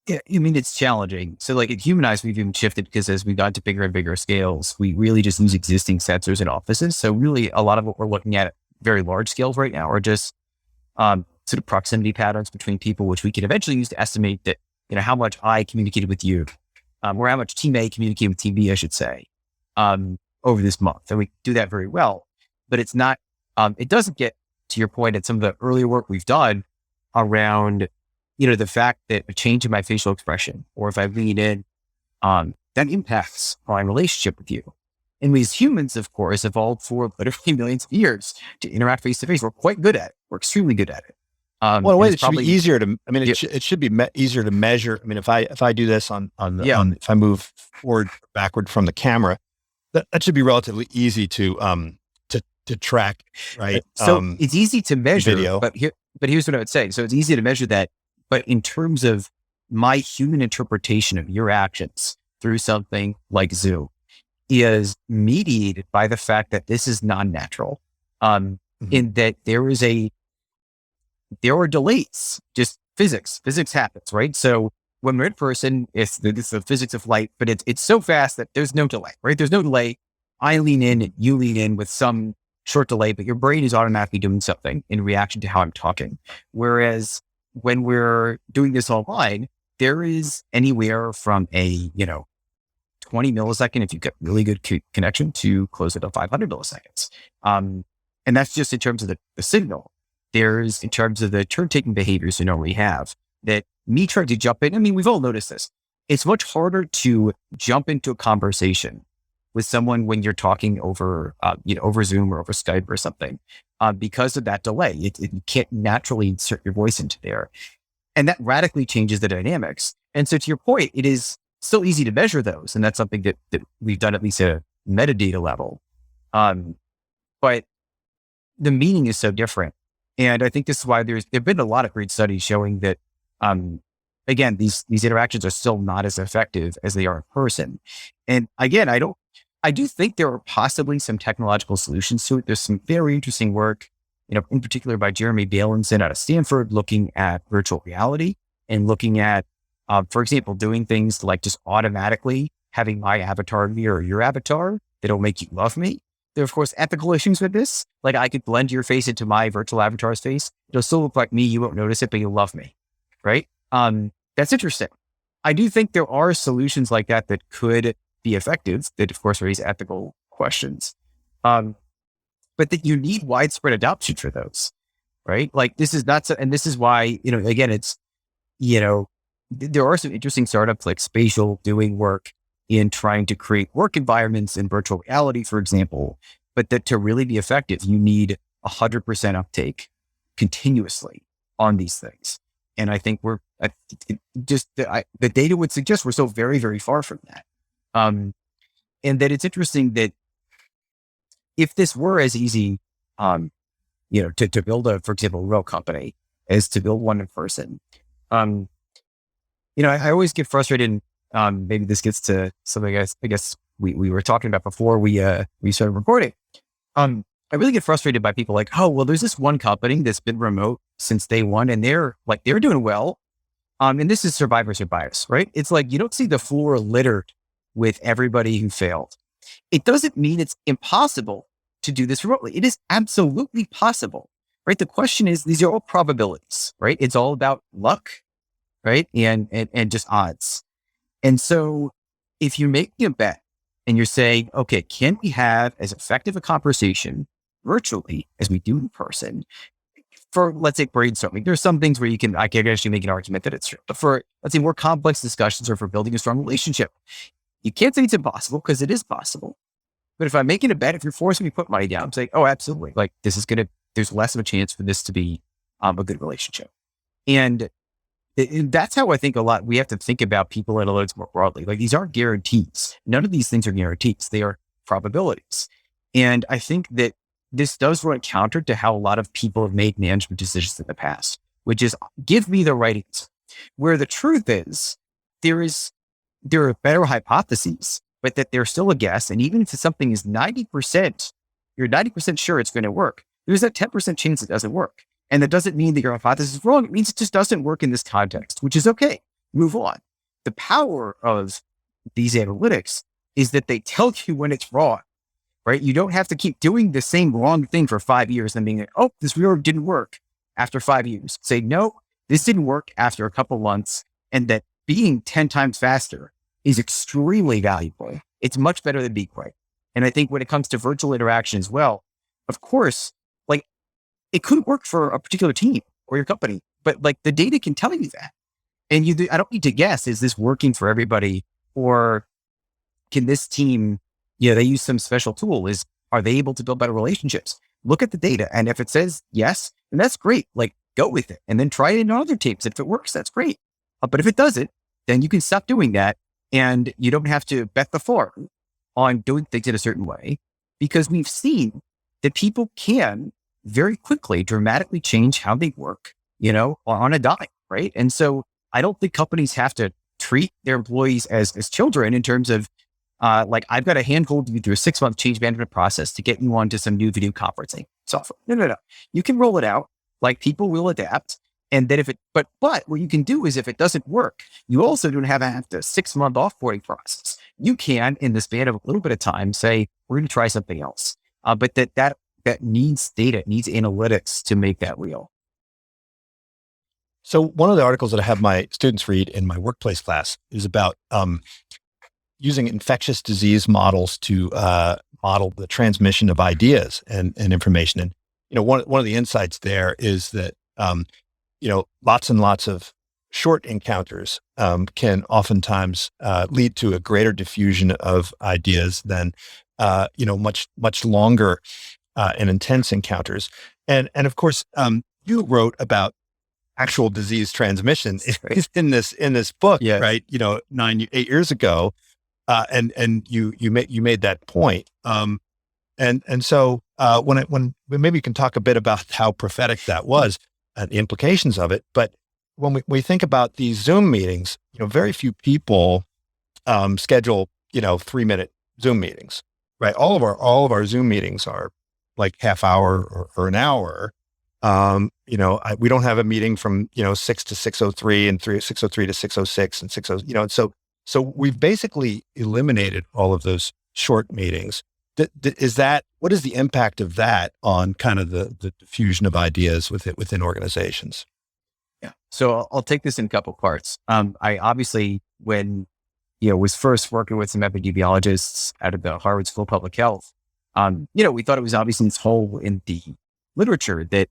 Yeah, I mean, it's challenging. So like at Humanyze, we've even shifted because as we got to bigger and bigger scales, we really just use existing sensors in offices. So really a lot of what we're looking at very large scales right now are just sort of proximity patterns between people, which we can eventually use to estimate that, how much I communicated with you, or how much team A communicated with team B, I should say, over this month. And we do that very well, but it's not, it doesn't get to your point at some of the earlier work we've done around, the fact that a change in my facial expression, or if I lean in, that impacts my relationship with you. And we as humans, of course, evolved for literally millions of years to interact face to face. We're quite good at it. We're extremely good at it. Well, in a way, it should be easier to. I mean, it should be easier to measure. I mean, if I do this if I move forward, backward from the camera, that should be relatively easy to track, right? So it's easy to measure video. but here's what I would say. So it's easy to measure that, but in terms of my human interpretation of your actions through something like Zoom is mediated by the fact that this is non-natural, in that there are delays, just physics happens, right? So when we're in person, it's the physics of light, but it's so fast that there's no delay, right? There's no delay. I lean in, you lean in with some short delay, but your brain is automatically doing something in reaction to how I'm talking. Whereas when we're doing this online, there is anywhere from a, 20 millisecond, if you get really good connection, to close it to 500 milliseconds. And that's just in terms of the signal. There's in terms of the turn-taking behaviors we have that me trying to jump in. I mean, we've all noticed this. It's much harder to jump into a conversation with someone when you're talking over, over Zoom or over Skype or something, because of that delay. You can't naturally insert your voice into there. And that radically changes the dynamics. And so to your point, it is still easy to measure those. And that's something that we've done at least at a metadata level. But the meaning is so different. And I think this is why there've been a lot of great studies showing that, again, these interactions are still not as effective as they are in person. And again, I do think there are possibly some technological solutions to it. There's some very interesting work, in particular by Jeremy Bailenson out of Stanford, looking at virtual reality and looking at, for example, doing things like just automatically having my avatar mirror your avatar that'll make you love me. There are, of course, ethical issues with this. Like I could blend your face into my virtual avatar's face. It'll still look like me. You won't notice it, but you'll love me. Right? That's interesting. I do think there are solutions like that could be effective that, of course, raise ethical questions. But that you need widespread adoption for those, right? Like this is not, and this is why, again, it's, there are some interesting startups like Spatial doing work in trying to create work environments in virtual reality, for example, but that to really be effective, you need 100% uptake continuously on these things. And I think the data would suggest we're so very, very far from that. And that it's interesting that if this were as easy, to build for example, a real company as to build one in person, I always get frustrated. Maybe this gets to something I guess we were talking about before we started recording. I really get frustrated by people like, oh, well, there's this one company that's been remote since day one and they're doing well. And this is survivor's bias, right? It's like, you don't see the floor littered with everybody who failed. It doesn't mean it's impossible to do this remotely. It is absolutely possible, right? The question is, these are all probabilities, right? It's all about luck, right? And just odds. And so if you're making a bet and you're saying, okay, can we have as effective a conversation virtually as we do in person for, let's say, brainstorming? There's some things where I can actually make an argument that it's true. But for, let's say, more complex discussions or for building a strong relationship, you can't say it's impossible because it is possible. But if I'm making a bet, if you're forcing me to put money down, I'm saying, oh, absolutely. Like there's less of a chance for this to be a good relationship. And that's how I think we have to think about people analytics more broadly. Like these aren't guarantees. None of these things are guarantees. They are probabilities. And I think that this does run counter to how a lot of people have made management decisions in the past, which is give me the right answer. Where the truth is, there are better hypotheses, but that there's still a guess. And even if something is 90%, you're 90% sure it's going to work. There's a 10% chance it doesn't work. And that doesn't mean that your hypothesis is wrong. It means it just doesn't work in this context, which is okay. Move on. The power of these analytics is that they tell you when it's wrong, right? You don't have to keep doing the same wrong thing for 5 years and being like, oh, this reorg didn't work after 5 years. Say, no, this didn't work after a couple months. And that being 10 times faster is extremely valuable. It's much better than being right. And I think when it comes to virtual interaction as well, of course, like it could work for a particular team or your company, but like the data can tell you that. And I don't need to guess, is this working for everybody? Or can this team, they use some special tool? Are they able to build better relationships? Look at the data. And if it says yes, then that's great. Like go with it and then try it in other teams. If it works, that's great. But if it doesn't, then you can stop doing that. And you don't have to bet the farm on doing things in a certain way, because we've seen that people can very quickly dramatically change how they work, on a dime, right? And so I don't think companies have to treat their employees as children in terms of like, I've got to handhold you through a 6-month change management process to get you onto some new video conferencing software. No. You can roll it out. Like people will adapt. And then but what you can do is if it doesn't work, you also don't have to 6-month offboarding process. You can, in the span of a little bit of time, say, we're going to try something else. But that needs data, needs analytics to make that real. So one of the articles that I have my students read in my workplace class is about using infectious disease models to model the transmission of ideas and information. And one of the insights there is that lots and lots of short encounters can oftentimes lead to a greater diffusion of ideas than much longer and intense encounters. And of course, you wrote about actual disease transmission in this book, yes. right? 8 years ago, and you made that point. And so when maybe you can talk a bit about how prophetic that was and the implications of it. But when we think about these Zoom meetings, very few people schedule 3-minute Zoom meetings, right? All of our Zoom meetings are like half hour or an hour. We don't have a meeting from 6 to 6:03 and 6:03 to 6:06 and 6:00. And so we've basically eliminated all of those short meetings. What is the impact of that on kind of the diffusion of ideas within organizations? Yeah. So I'll take this in a couple parts. I obviously, when, was first working with some epidemiologists out of the Harvard School of Public Health, we thought it was obvious in this hole in the literature that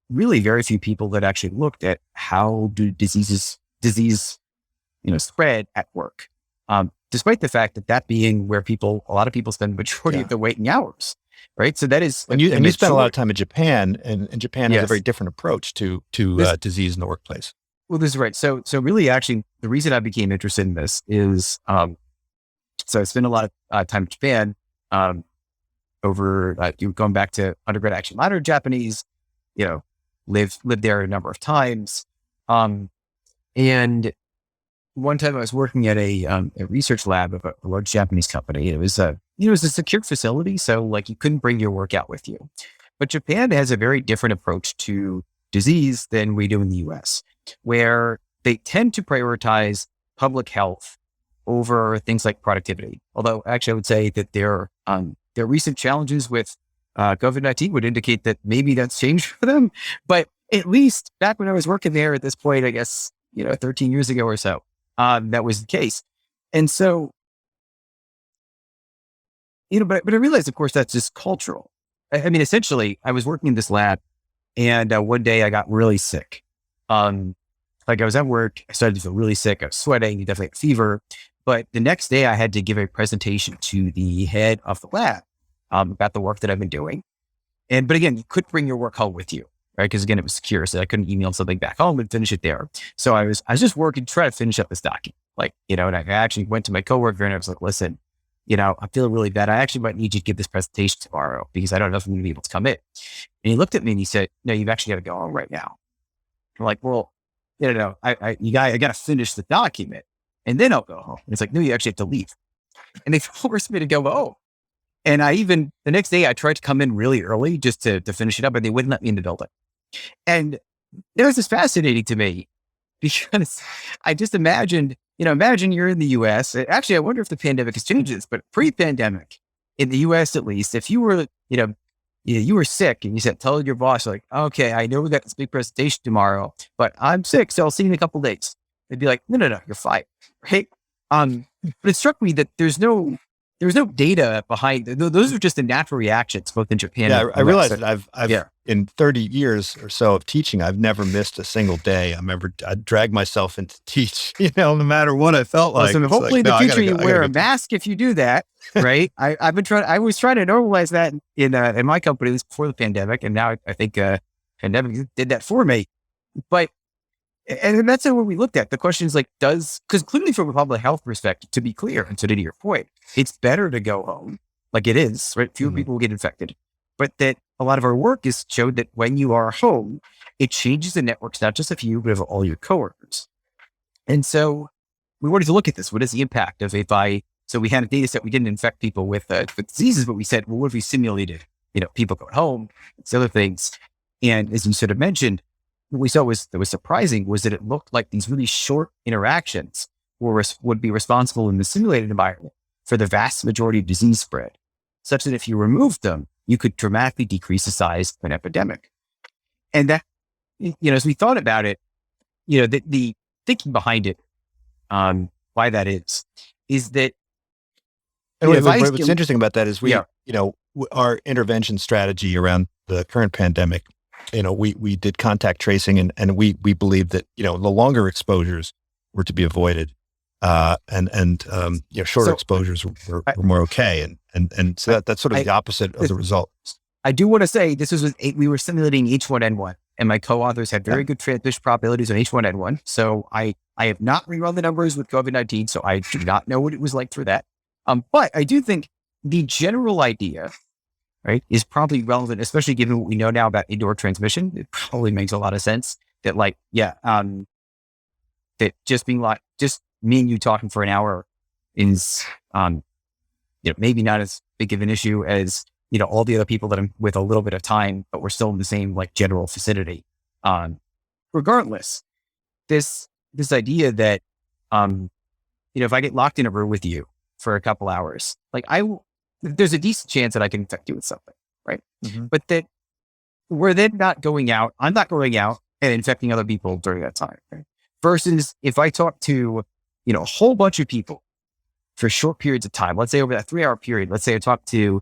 really very few people that actually looked at how do disease, spread at work. Despite the fact that being where a lot of people spend the majority of their waking hours, right? So that is, and you spent a lot of time in Japan, and Japan has a very different approach to disease in the workplace. Well, this is right. So really, actually, the reason I became interested in this is, so I spent a lot of time in Japan, going back to undergrad, actually minored Japanese, lived there a number of times, and one time I was working at a research lab of a large Japanese company. It was a secure facility. So like you couldn't bring your work out with you, but Japan has a very different approach to disease than we do in the US, where they tend to prioritize public health over things like productivity. Although actually I would say that their recent challenges with COVID-19 would indicate that maybe that's changed for them. But at least back when I was working there at this point, I guess, 13 years ago or so, that was the case. And so, but I realized, of course, that's just cultural. I mean, essentially, I was working in this lab and one day I got really sick. Like I was at work, I started to feel really sick. I was sweating, definitely had a fever. But the next day I had to give a presentation to the head of the lab about the work that I've been doing. But again, you couldn't bring your work home with you, right? Because again, it was secure. So I couldn't email something back home and finish it there. So I was just working, trying to finish up this document. And I actually went to my coworker and I was like, listen, I'm feeling really bad. I actually might need you to give this presentation tomorrow because I don't know if I'm going to be able to come in. And he looked at me and he said, no, you've actually got to go home right now. I'm like, well, I got to finish the document and then I'll go home. And it's like, no, you actually have to leave. And they forced me to go home. And the next day I tried to come in really early just to finish it up, and they wouldn't let me in the building. And it was just fascinating to me because I just imagined, imagine you're in the US. Actually, I wonder if the pandemic has changed this, but pre-pandemic in the US, at least, if you were, you were sick and you said, tell your boss, like, okay, I know we got this big presentation tomorrow, but I'm sick. So I'll see you in a couple of days. They'd be like, no, you're fine. Right. But it struck me that there's no data behind those are just the natural reactions both in Japan. Yeah, I realize that I've in 30 years or so of teaching, I've never missed a single day. I dragged myself in to teach, no matter what I felt like. So hopefully in the future you wear a mask if you do that, right? I was trying to normalize that in my company before the pandemic, and now I think pandemic did that for me. And that's what we looked at. The question is because clearly from a public health perspective, to be clear, and so to your point, it's better to go home. Like it is, right? Fewer people will get infected. But that a lot of our work has showed that when you are home, it changes the networks, not just of you, but of all your coworkers. And so we wanted to look at this. What is the impact of so we had a data set, we didn't infect people with diseases, but we said, well, what if we simulated, people going home, these other things. And as you sort of mentioned, what we saw that was surprising was that it looked like these really short interactions would be responsible in the simulated environment for the vast majority of disease spread, such that if you removed them, you could dramatically decrease the size of an epidemic. And that, as we thought about it, the thinking behind it, why that is that. And what's interesting about that is our intervention strategy around the current pandemic, we did contact tracing and we believe that, the longer exposures were to be avoided, and shorter exposures were more okay. And so that's sort of the opposite of the result. I do want to say we were simulating H1N1 and my co-authors had very good transmission probabilities on H1N1. So I have not rerun the numbers with COVID-19. So I do not know what it was like for that. But I do think the general idea, right, is probably relevant, especially given what we know now about indoor transmission. It probably makes a lot of sense that that just being just me and you talking for an hour is, maybe not as big of an issue as, all the other people that I'm with a little bit of time, but we're still in the same general vicinity. Regardless, this idea that, if I get locked in a room with you for a couple hours, there's a decent chance that I can infect you with something, right? Mm-hmm. But that we're then not going out. I'm not going out and infecting other people during that time, right? Versus if I talk to, a whole bunch of people for short periods of time, let's say over that 3-hour period, let's say I talk to,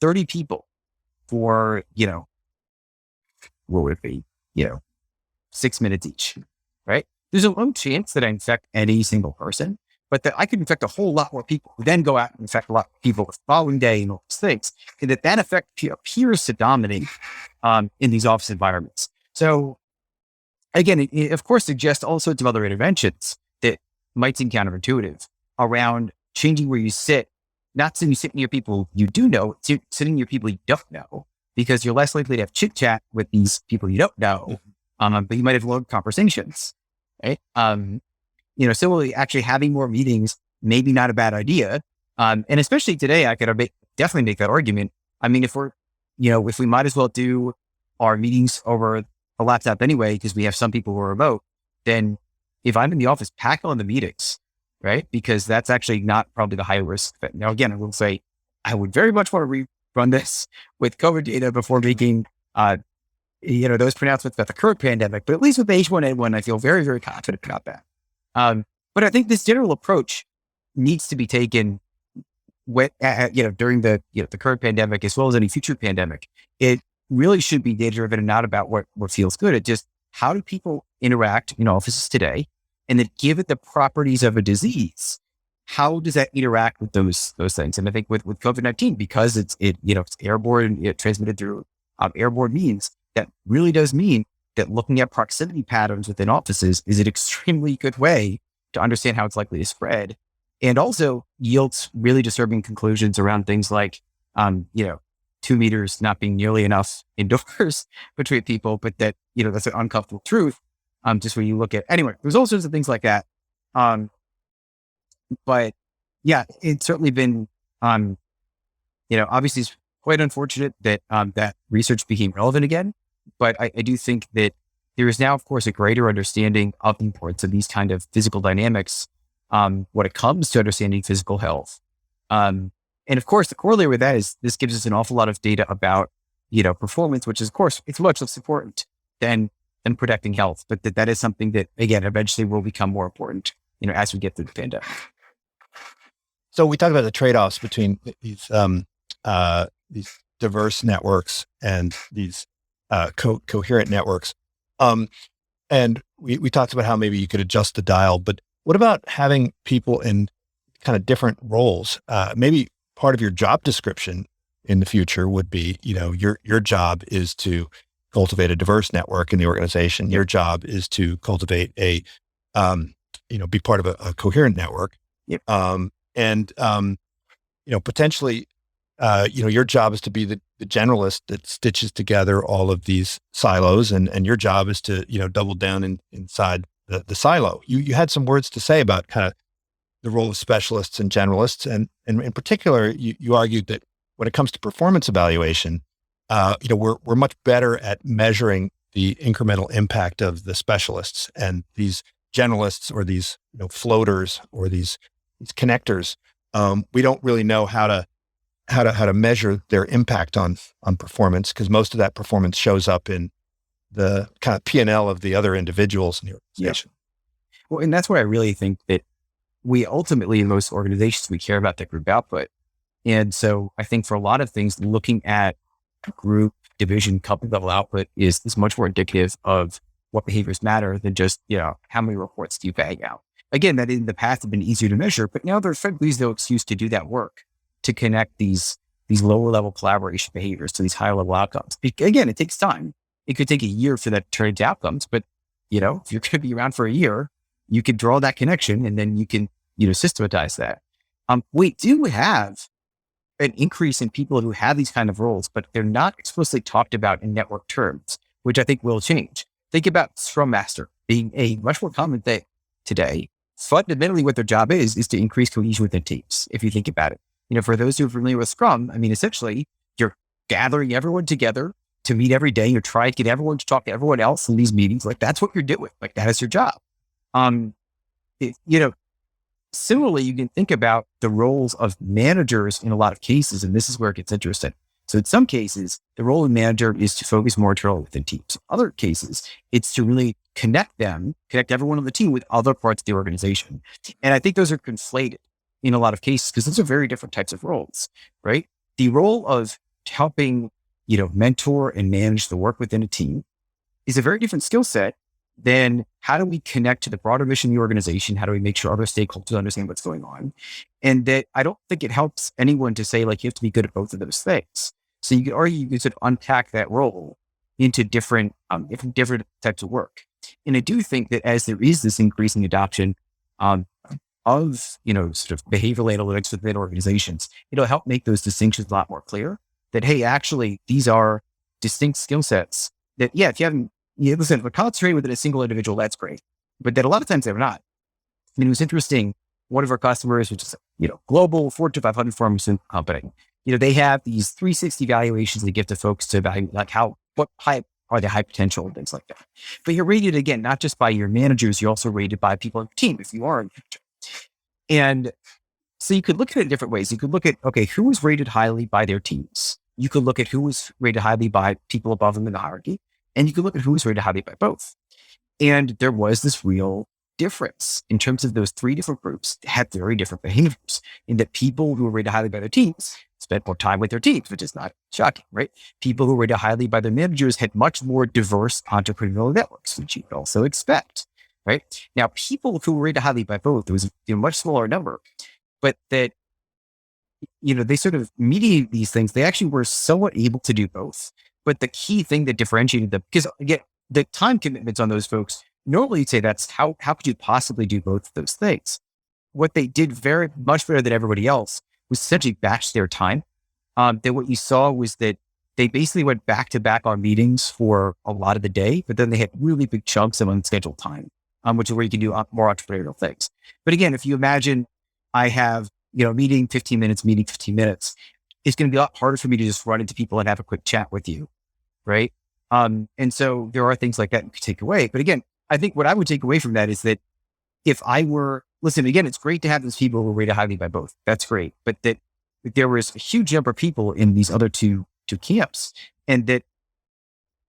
30 people for, what would it be? 6 minutes each, right? There's a low chance that I infect any single person, but that I could infect a whole lot more people who then go out and infect a lot of people the following day and all these things. And that effect appears to dominate in these office environments. So again, it of course suggests all sorts of other interventions that might seem counterintuitive around changing where you sit, not sitting near people you do know, sitting near people you don't know, because you're less likely to have chit chat with these people you don't know, but you might have long conversations, right? Similarly, actually having more meetings, maybe not a bad idea. And especially today, I could definitely make that argument. I mean, if we might as well do our meetings over a laptop anyway, because we have some people who are remote, then if I'm in the office, pack on the meetings, right? Because that's actually not probably the high risk fit. Now, again, I will say, I would very much want to rerun this with COVID data before making, those pronouncements about the current pandemic, but at least with the H1N1, I feel very, very confident about that. But I think this general approach needs to be taken during the current pandemic, as well as any future pandemic. It really should be data driven and not about what feels good. It just, how do people interact in offices today? And then given the properties of a disease, how does that interact with those things? And I think with COVID-19, because it's airborne, transmitted through airborne means, that really does mean that looking at proximity patterns within offices is an extremely good way to understand how it's likely to spread, and also yields really disturbing conclusions around things like, 2 meters not being nearly enough indoors between people, but that, that's an uncomfortable truth. Just when you look at, anyway, there's all sorts of things like that. But yeah, it's certainly been, obviously it's quite unfortunate that, that research became relevant again. But I do think that there is now, of course, a greater understanding of the importance of these kind of physical dynamics, when it comes to understanding physical health. And of course, the corollary with that is this gives us an awful lot of data about, performance, which is, of course, it's much less important than protecting health. But that is something that, again, eventually will become more important, as we get through the pandemic. So we talked about the trade-offs between these diverse networks and these coherent networks. And we talked about how maybe you could adjust the dial, but what about having people in kind of different roles? Maybe part of your job description in the future would be, your job is to cultivate a diverse network in the organization. Your job is to cultivate be part of a coherent network. Yep. Potentially, your job is to be the generalist that stitches together all of these silos, and your job is to, double down inside the silo. You had some words to say about kind of the role of specialists and generalists. And in particular, you argued that when it comes to performance evaluation, we're much better at measuring the incremental impact of the specialists, and these generalists or these floaters or these connectors. We don't really know how to measure their impact on performance, because most of that performance shows up in the kind of P&L of the other individuals in the organization. Yeah. Well, and that's why I really think that we ultimately, in most organizations, we care about the group output. And so I think for a lot of things, looking at group, division, company level output is much more indicative of what behaviors matter than just, how many reports do you bang out? Again, that in the past have been easier to measure, but now there's frankly no excuse to do that work, to connect these lower level collaboration behaviors to these higher level outcomes. Again, it takes time. It could take a year for that to turn into outcomes, but if you're going to be around for a year, you can draw that connection and then you can, systematize that. We do have an increase in people who have these kind of roles, but they're not explicitly talked about in network terms, which I think will change. Think about Scrum Master being a much more common thing today. Fundamentally, what their job is to increase cohesion within teams. If you think about it, for those who are familiar with Scrum, essentially you're gathering everyone together to meet every day. You're trying to get everyone to talk to everyone else in these meetings. Like, that's what you're doing. Like, that is your job. Similarly, you can think about the roles of managers in a lot of cases, and this is where it gets interesting. So in some cases, the role of manager is to focus more internally within teams. In other cases, it's to really connect everyone on the team with other parts of the organization. And I think those are conflated in a lot of cases because those are very different types of roles, right? The role of helping, mentor and manage the work within a team is a very different skill set than how do we connect to the broader mission of the organization? How do we make sure other stakeholders understand what's going on? And that I don't think it helps anyone to say, like, you have to be good at both of those things. So you could argue, you could sort of unpack that role into different types of work. And I do think that as there is this increasing adoption of, sort of behavioral analytics within organizations, it'll help make those distinctions a lot more clear that, hey, actually, these are distinct skill sets that, if you haven't, listen, if we're concentrating within a single individual, that's great. But that a lot of times they're not. It was interesting. One of our customers, which is, global Fortune 500 pharmaceutical company, they have these 360 evaluations they give to folks to evaluate, like, what high are they high potential and things like that. But you're rated, again, not just by your managers, you're also rated by people on your team if you are a manager. And so you could look at it in different ways. You could look at, okay, who was rated highly by their teams? You could look at who was rated highly by people above them in the hierarchy. And you could look at who was rated highly by both. And there was this real difference in terms of those three different groups had very different behaviors, in that people who were rated highly by their teams spent more time with their teams, which is not shocking, right? People who were rated highly by their managers had much more diverse entrepreneurial networks, which you'd also expect, right? Now, people who were rated highly by both, there was a much smaller number, but that, they sort of mediated these things. They actually were somewhat able to do both. But the key thing that differentiated them, because again, the time commitments on those folks, normally you'd say that's how could you possibly do both of those things? What they did very much better than everybody else was essentially batch their time. That what you saw was that they basically went back to back on meetings for a lot of the day, but then they had really big chunks of unscheduled time, which is where you can do more entrepreneurial things. But again, if you imagine I have, meeting 15 minutes, it's going to be a lot harder for me to just run into people and have a quick chat with you, right? And so there are things like that you could take away. But again, I think what I would take away from that is that if I were, listen, again, it's great to have those people who are rated highly by both. That's great. But that there was a huge number of people in these other two camps. And that,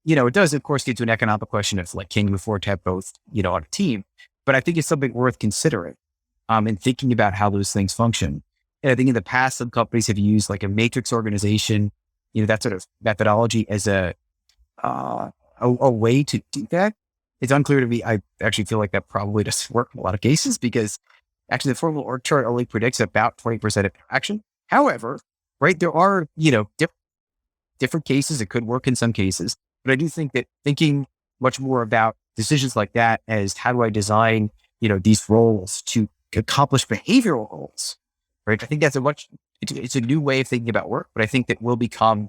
it does, of course, get to an economic question of, like, can you afford to have both, on a team? But I think it's something worth considering and thinking about how those things function. And I think in the past, some companies have used like a matrix organization, that sort of methodology as a way to do that. It's unclear to me. I actually feel like that probably doesn't work in a lot of cases, because actually the formal org chart only predicts about 20% of interaction. However, right, there are, different cases. It could work in some cases, but I do think that thinking much more about decisions like that as how do I design, these roles to accomplish behavioral goals, right? I think that's it's a new way of thinking about work, but I think that will become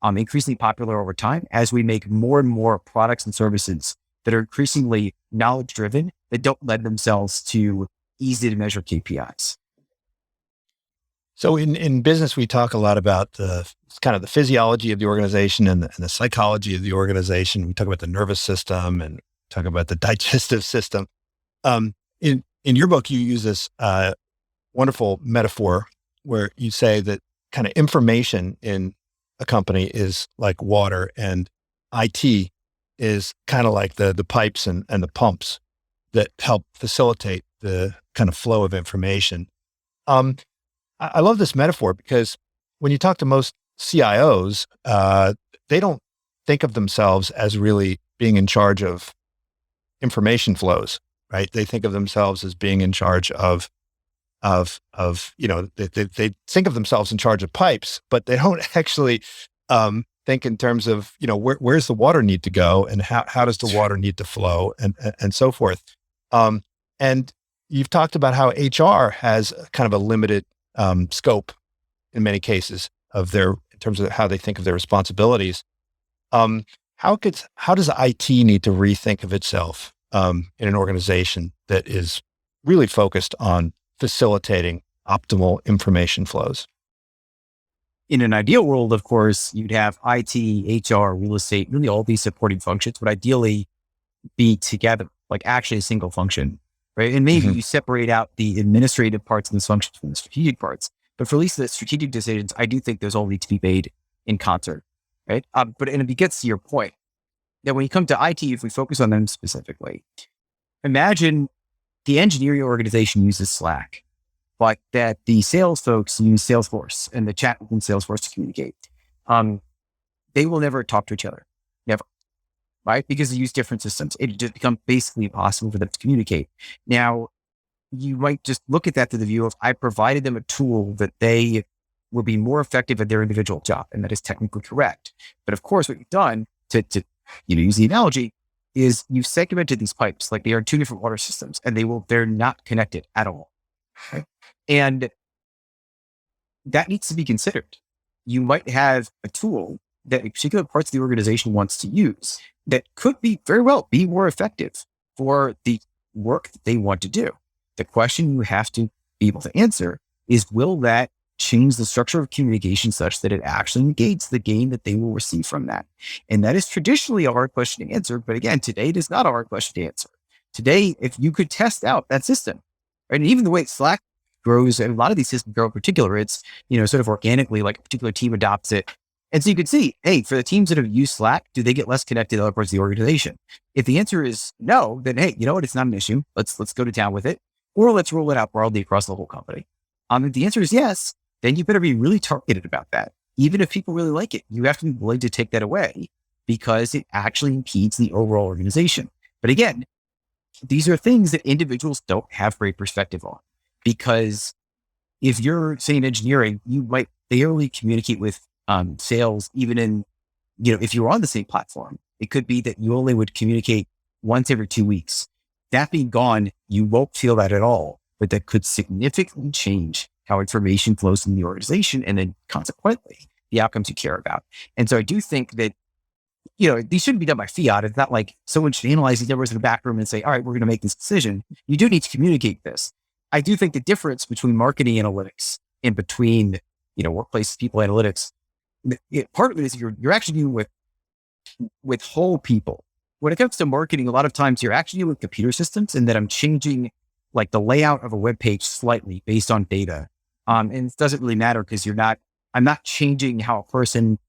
increasingly popular over time as we make more and more products and services that are increasingly knowledge driven, that don't lend themselves to easy to measure KPIs. So in business, we talk a lot about the kind of the physiology of the organization and the psychology of the organization. We talk about the nervous system and talk about the digestive system. In your book, you use this wonderful metaphor where you say that kind of information in a company is like water, and IT is kind of like the pipes and the pumps that help facilitate the kind of flow of information. I love this metaphor because when you talk to most CIOs, they don't think of themselves as really being in charge of information flows, right? They think of themselves as being in charge of they think of themselves in charge of pipes, but they don't actually think in terms of, where's the water need to go and how does the water need to flow and so forth. And you've talked about how HR has kind of a limited scope in many cases in terms of how they think of their responsibilities. How does IT need to rethink of itself in an organization that is really focused on facilitating optimal information flows? In an ideal world, of course, you'd have IT, HR, real estate, really all these supporting functions would ideally be together, like actually a single function, right? And maybe you separate out the administrative parts of this function from the strategic parts. But for at least the strategic decisions, I do think those all need to be made in concert, right? And it gets to your point that when you come to IT, if we focus on them specifically, imagine the engineering organization uses Slack, but that the sales folks use Salesforce and the chat within Salesforce to communicate. They will never talk to each other, never, right? Because they use different systems. It just becomes basically impossible for them to communicate. Now, you might just look at that through the view of, I provided them a tool that they will be more effective at their individual job, and that is technically correct. But of course, what you've done to use the analogy is you've segmented these pipes like they are two different water systems, and they're not connected at all. Right? And that needs to be considered. You might have a tool that particular parts of the organization wants to use that could very well be more effective for the work that they want to do. The question you have to be able to answer is, will that change the structure of communication such that it actually negates the gain that they will receive from that? And that is traditionally a hard question to answer. But again, today it is not a hard question to answer. Today, if you could test out that system, and even the way Slack grows, and a lot of these systems grow in particular, it's, sort of organically, like a particular team adopts it. And so you could see, hey, for the teams that have used Slack, do they get less connected to other parts of the organization? If the answer is no, then hey, you know what? It's not an issue. Let's go to town with it. Or let's roll it out broadly across the whole company. If the answer is yes, then you better be really targeted about that. Even if people really like it, you have to be willing to take that away because it actually impedes the overall organization. But again, these are things that individuals don't have great perspective on, because if you're, say, in engineering, you might barely communicate with sales, even in, if you were on the same platform. It could be that you only would communicate once every 2 weeks. That being gone, you won't feel that at all, but that could significantly change how information flows in the organization, and then consequently the outcomes you care about. And so I do think that, these shouldn't be done by fiat. It's not like someone should analyze these numbers in the back room and say, all right, we're going to make this decision. You do need to communicate this. I do think the difference between marketing analytics and between, workplace people analytics, part of it is you're actually dealing with whole people. When it comes to marketing, a lot of times you're actually dealing with computer systems, and that I'm changing like the layout of a web page slightly based on data. And it doesn't really matter because I'm not changing how a person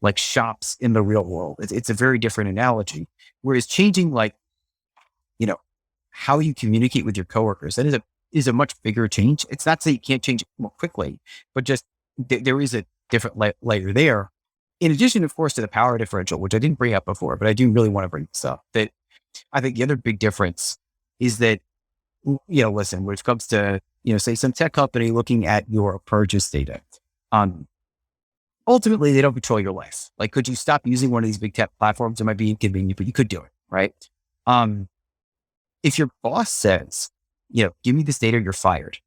like shops in the real world. It's a very different analogy. Whereas changing how you communicate with your coworkers, that is a much bigger change. It's not to say you can't change it more quickly, but just there is a different layer there. In addition, of course, to the power differential, which I didn't bring up before, but I do really want to bring this up, that I think the other big difference is that, listen, when it comes to, say some tech company looking at your purchase data, ultimately they don't control your life. Like, could you stop using one of these big tech platforms? It might be inconvenient, but you could do it, right? If your boss says, give me this data, you're fired.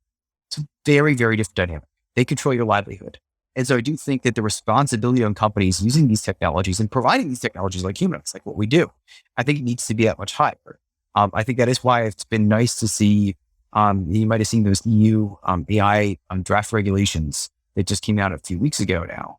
It's a very, very different dynamic. They control your livelihood. And so I do think that the responsibility on companies using these technologies and providing these technologies like Humanyze, like what we do, I think it needs to be that much higher. I think that is why it's been nice to see You might have seen those EU AI draft regulations that just came out a few weeks ago now.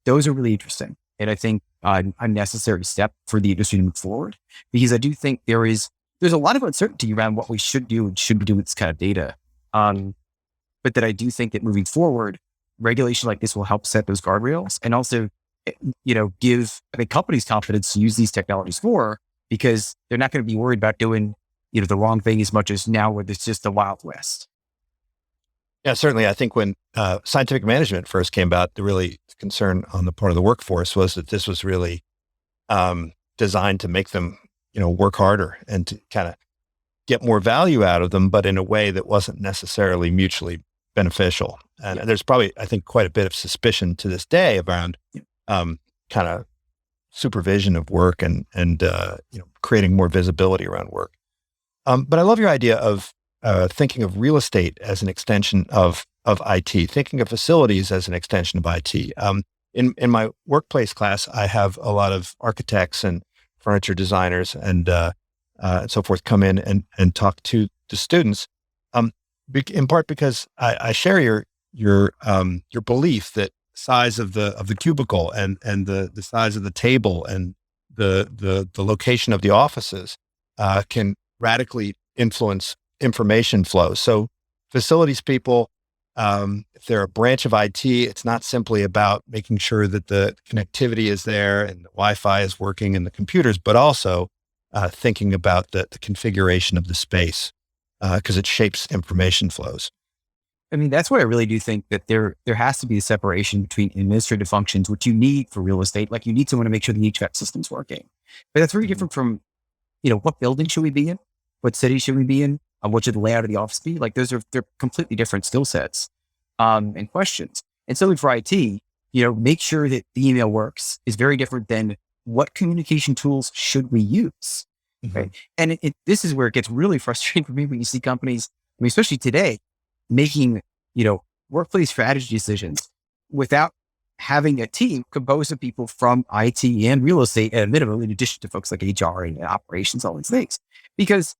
Those are really interesting. And I think a necessary step for the industry to move forward, because I do think there's a lot of uncertainty around what we should do and shouldn't do with this kind of data. But that I do think that moving forward, regulation like this will help set those guardrails and also, give companies confidence to use these technologies more, because they're not going to be worried about doing, the wrong thing as much as now where it's just the Wild West. Yeah, certainly. I think when scientific management first came about, the really concern on the part of the workforce was that this was really designed to make them, work harder and to kind of get more value out of them, but in a way that wasn't necessarily mutually beneficial. And there's probably, I think, quite a bit of suspicion to this day around kind of supervision of work and creating more visibility around work. But I love your idea of thinking of real estate as an extension of IT, thinking of facilities as an extension of IT. In my workplace class, I have a lot of architects and furniture designers and so forth come in and talk to the students. In part because I share your belief that size of the cubicle and the size of the table and the location of the offices can radically influence information flow. So facilities people, if they're a branch of IT, it's not simply about making sure that the connectivity is there and the Wi-Fi is working and the computers, but also thinking about the configuration of the space because it shapes information flows. I mean, that's why I really do think that there has to be a separation between administrative functions, which you need for real estate. Like you need someone to make sure the HVAC system's working. But that's very different from, what building should we be in? What city should we be in? What should the layout of the office be? Like they're completely different skill sets and questions. And so for IT, make sure that the email works is very different than what communication tools should we use. Right? And this is where it gets really frustrating for me when you see companies, especially today, making, workplace strategy decisions without having a team composed of people from IT and real estate at a minimum, in addition to folks like HR and operations, all these things. Because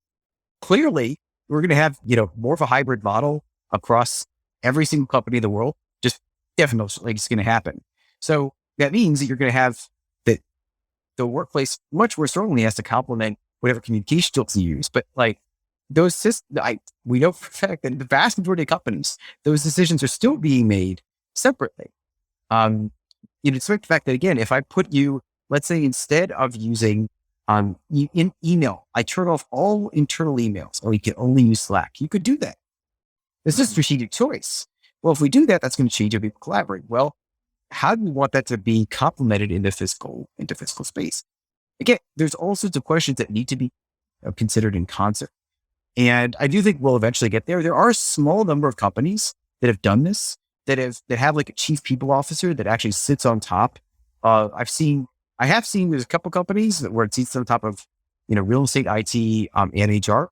clearly we're going to have, more of a hybrid model across every single company in the world. Just definitely it's going to happen. So that means that you're going to have the workplace much more strongly has to complement whatever communication tools you use. But like those systems, we know for a fact that the vast majority of companies, those decisions are still being made separately. Despite the fact that, again, if I put you, let's say instead of using in email, I turn off all internal emails, or you can only use Slack. You could do that. This is a strategic choice. Well, if we do that, that's going to change how people collaborate. Well, how do we want that to be complemented into physical space? Again, there's all sorts of questions that need to be considered in concert. And I do think we'll eventually get there. There are a small number of companies that have done this, that have like a chief people officer that actually sits on top. I have seen there's a couple companies where it sits on top of, real estate, IT, and HR.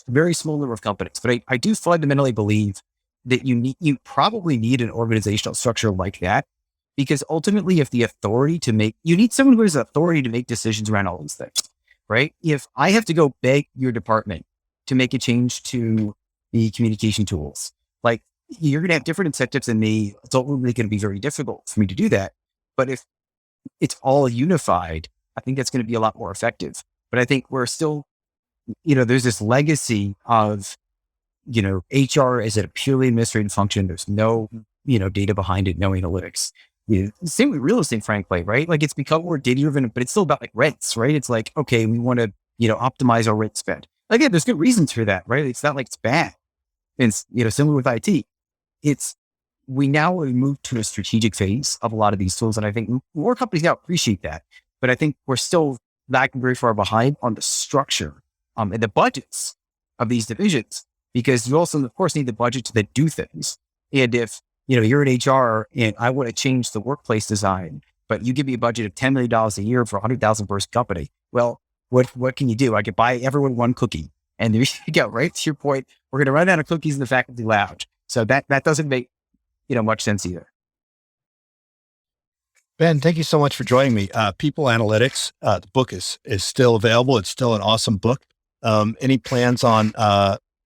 A very small number of companies, but I do fundamentally believe that you probably need an organizational structure like that, because ultimately, if the authority you need someone who has authority to make decisions around all these things, right? If I have to go beg your department to make a change to the communication tools, like you're going to have different incentives than me. It's ultimately going to be very difficult for me to do that. But if it's all unified, I think that's going to be a lot more effective. But I think we're still, there's this legacy of, HR is a purely administrative function. There's no, data behind it, no analytics. Same with real estate, frankly, right? Like it's become more data driven, but it's still about like rents, right? It's like, okay, we want to, optimize our rent spend. Again, there's good reasons for that, right? It's not like it's bad. And, similar with IT, we now move to a strategic phase of a lot of these tools. And I think more companies now appreciate that, but I think we're still lagging very far behind on the structure and the budgets of these divisions, because you also, of course, need the budget to then do things. And if, you're in HR and I want to change the workplace design, but you give me a budget of $10 million a year for a 100,000 person company. Well, what can you do? I could buy everyone one cookie, and there you go, right? To your point, we're going to run out of cookies in the faculty lounge. So that doesn't make, much sense either. Ben, thank you so much for joining me. People Analytics, the book is still available. It's still an awesome book. Any plans on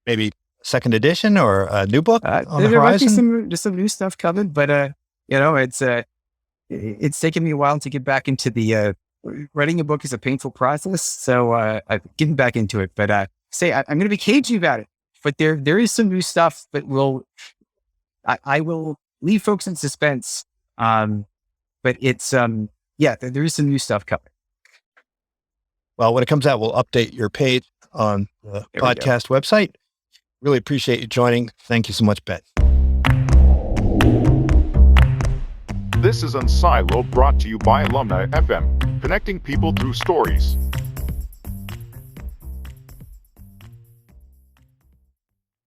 maybe second edition or a new book on the There might be horizon? some new stuff coming, but it's taken me a while to get back into the writing a book is a painful process. So I'm getting back into it, but I'm going to be cagey about it. But there is some new stuff that I will leave folks in suspense. But it's there is some new stuff coming. Well, when it comes out, we'll update your page on the podcast website. Really appreciate you joining. Thank you so much, Ben. This is Unsilo, brought to you by Alumni FM, connecting people through stories.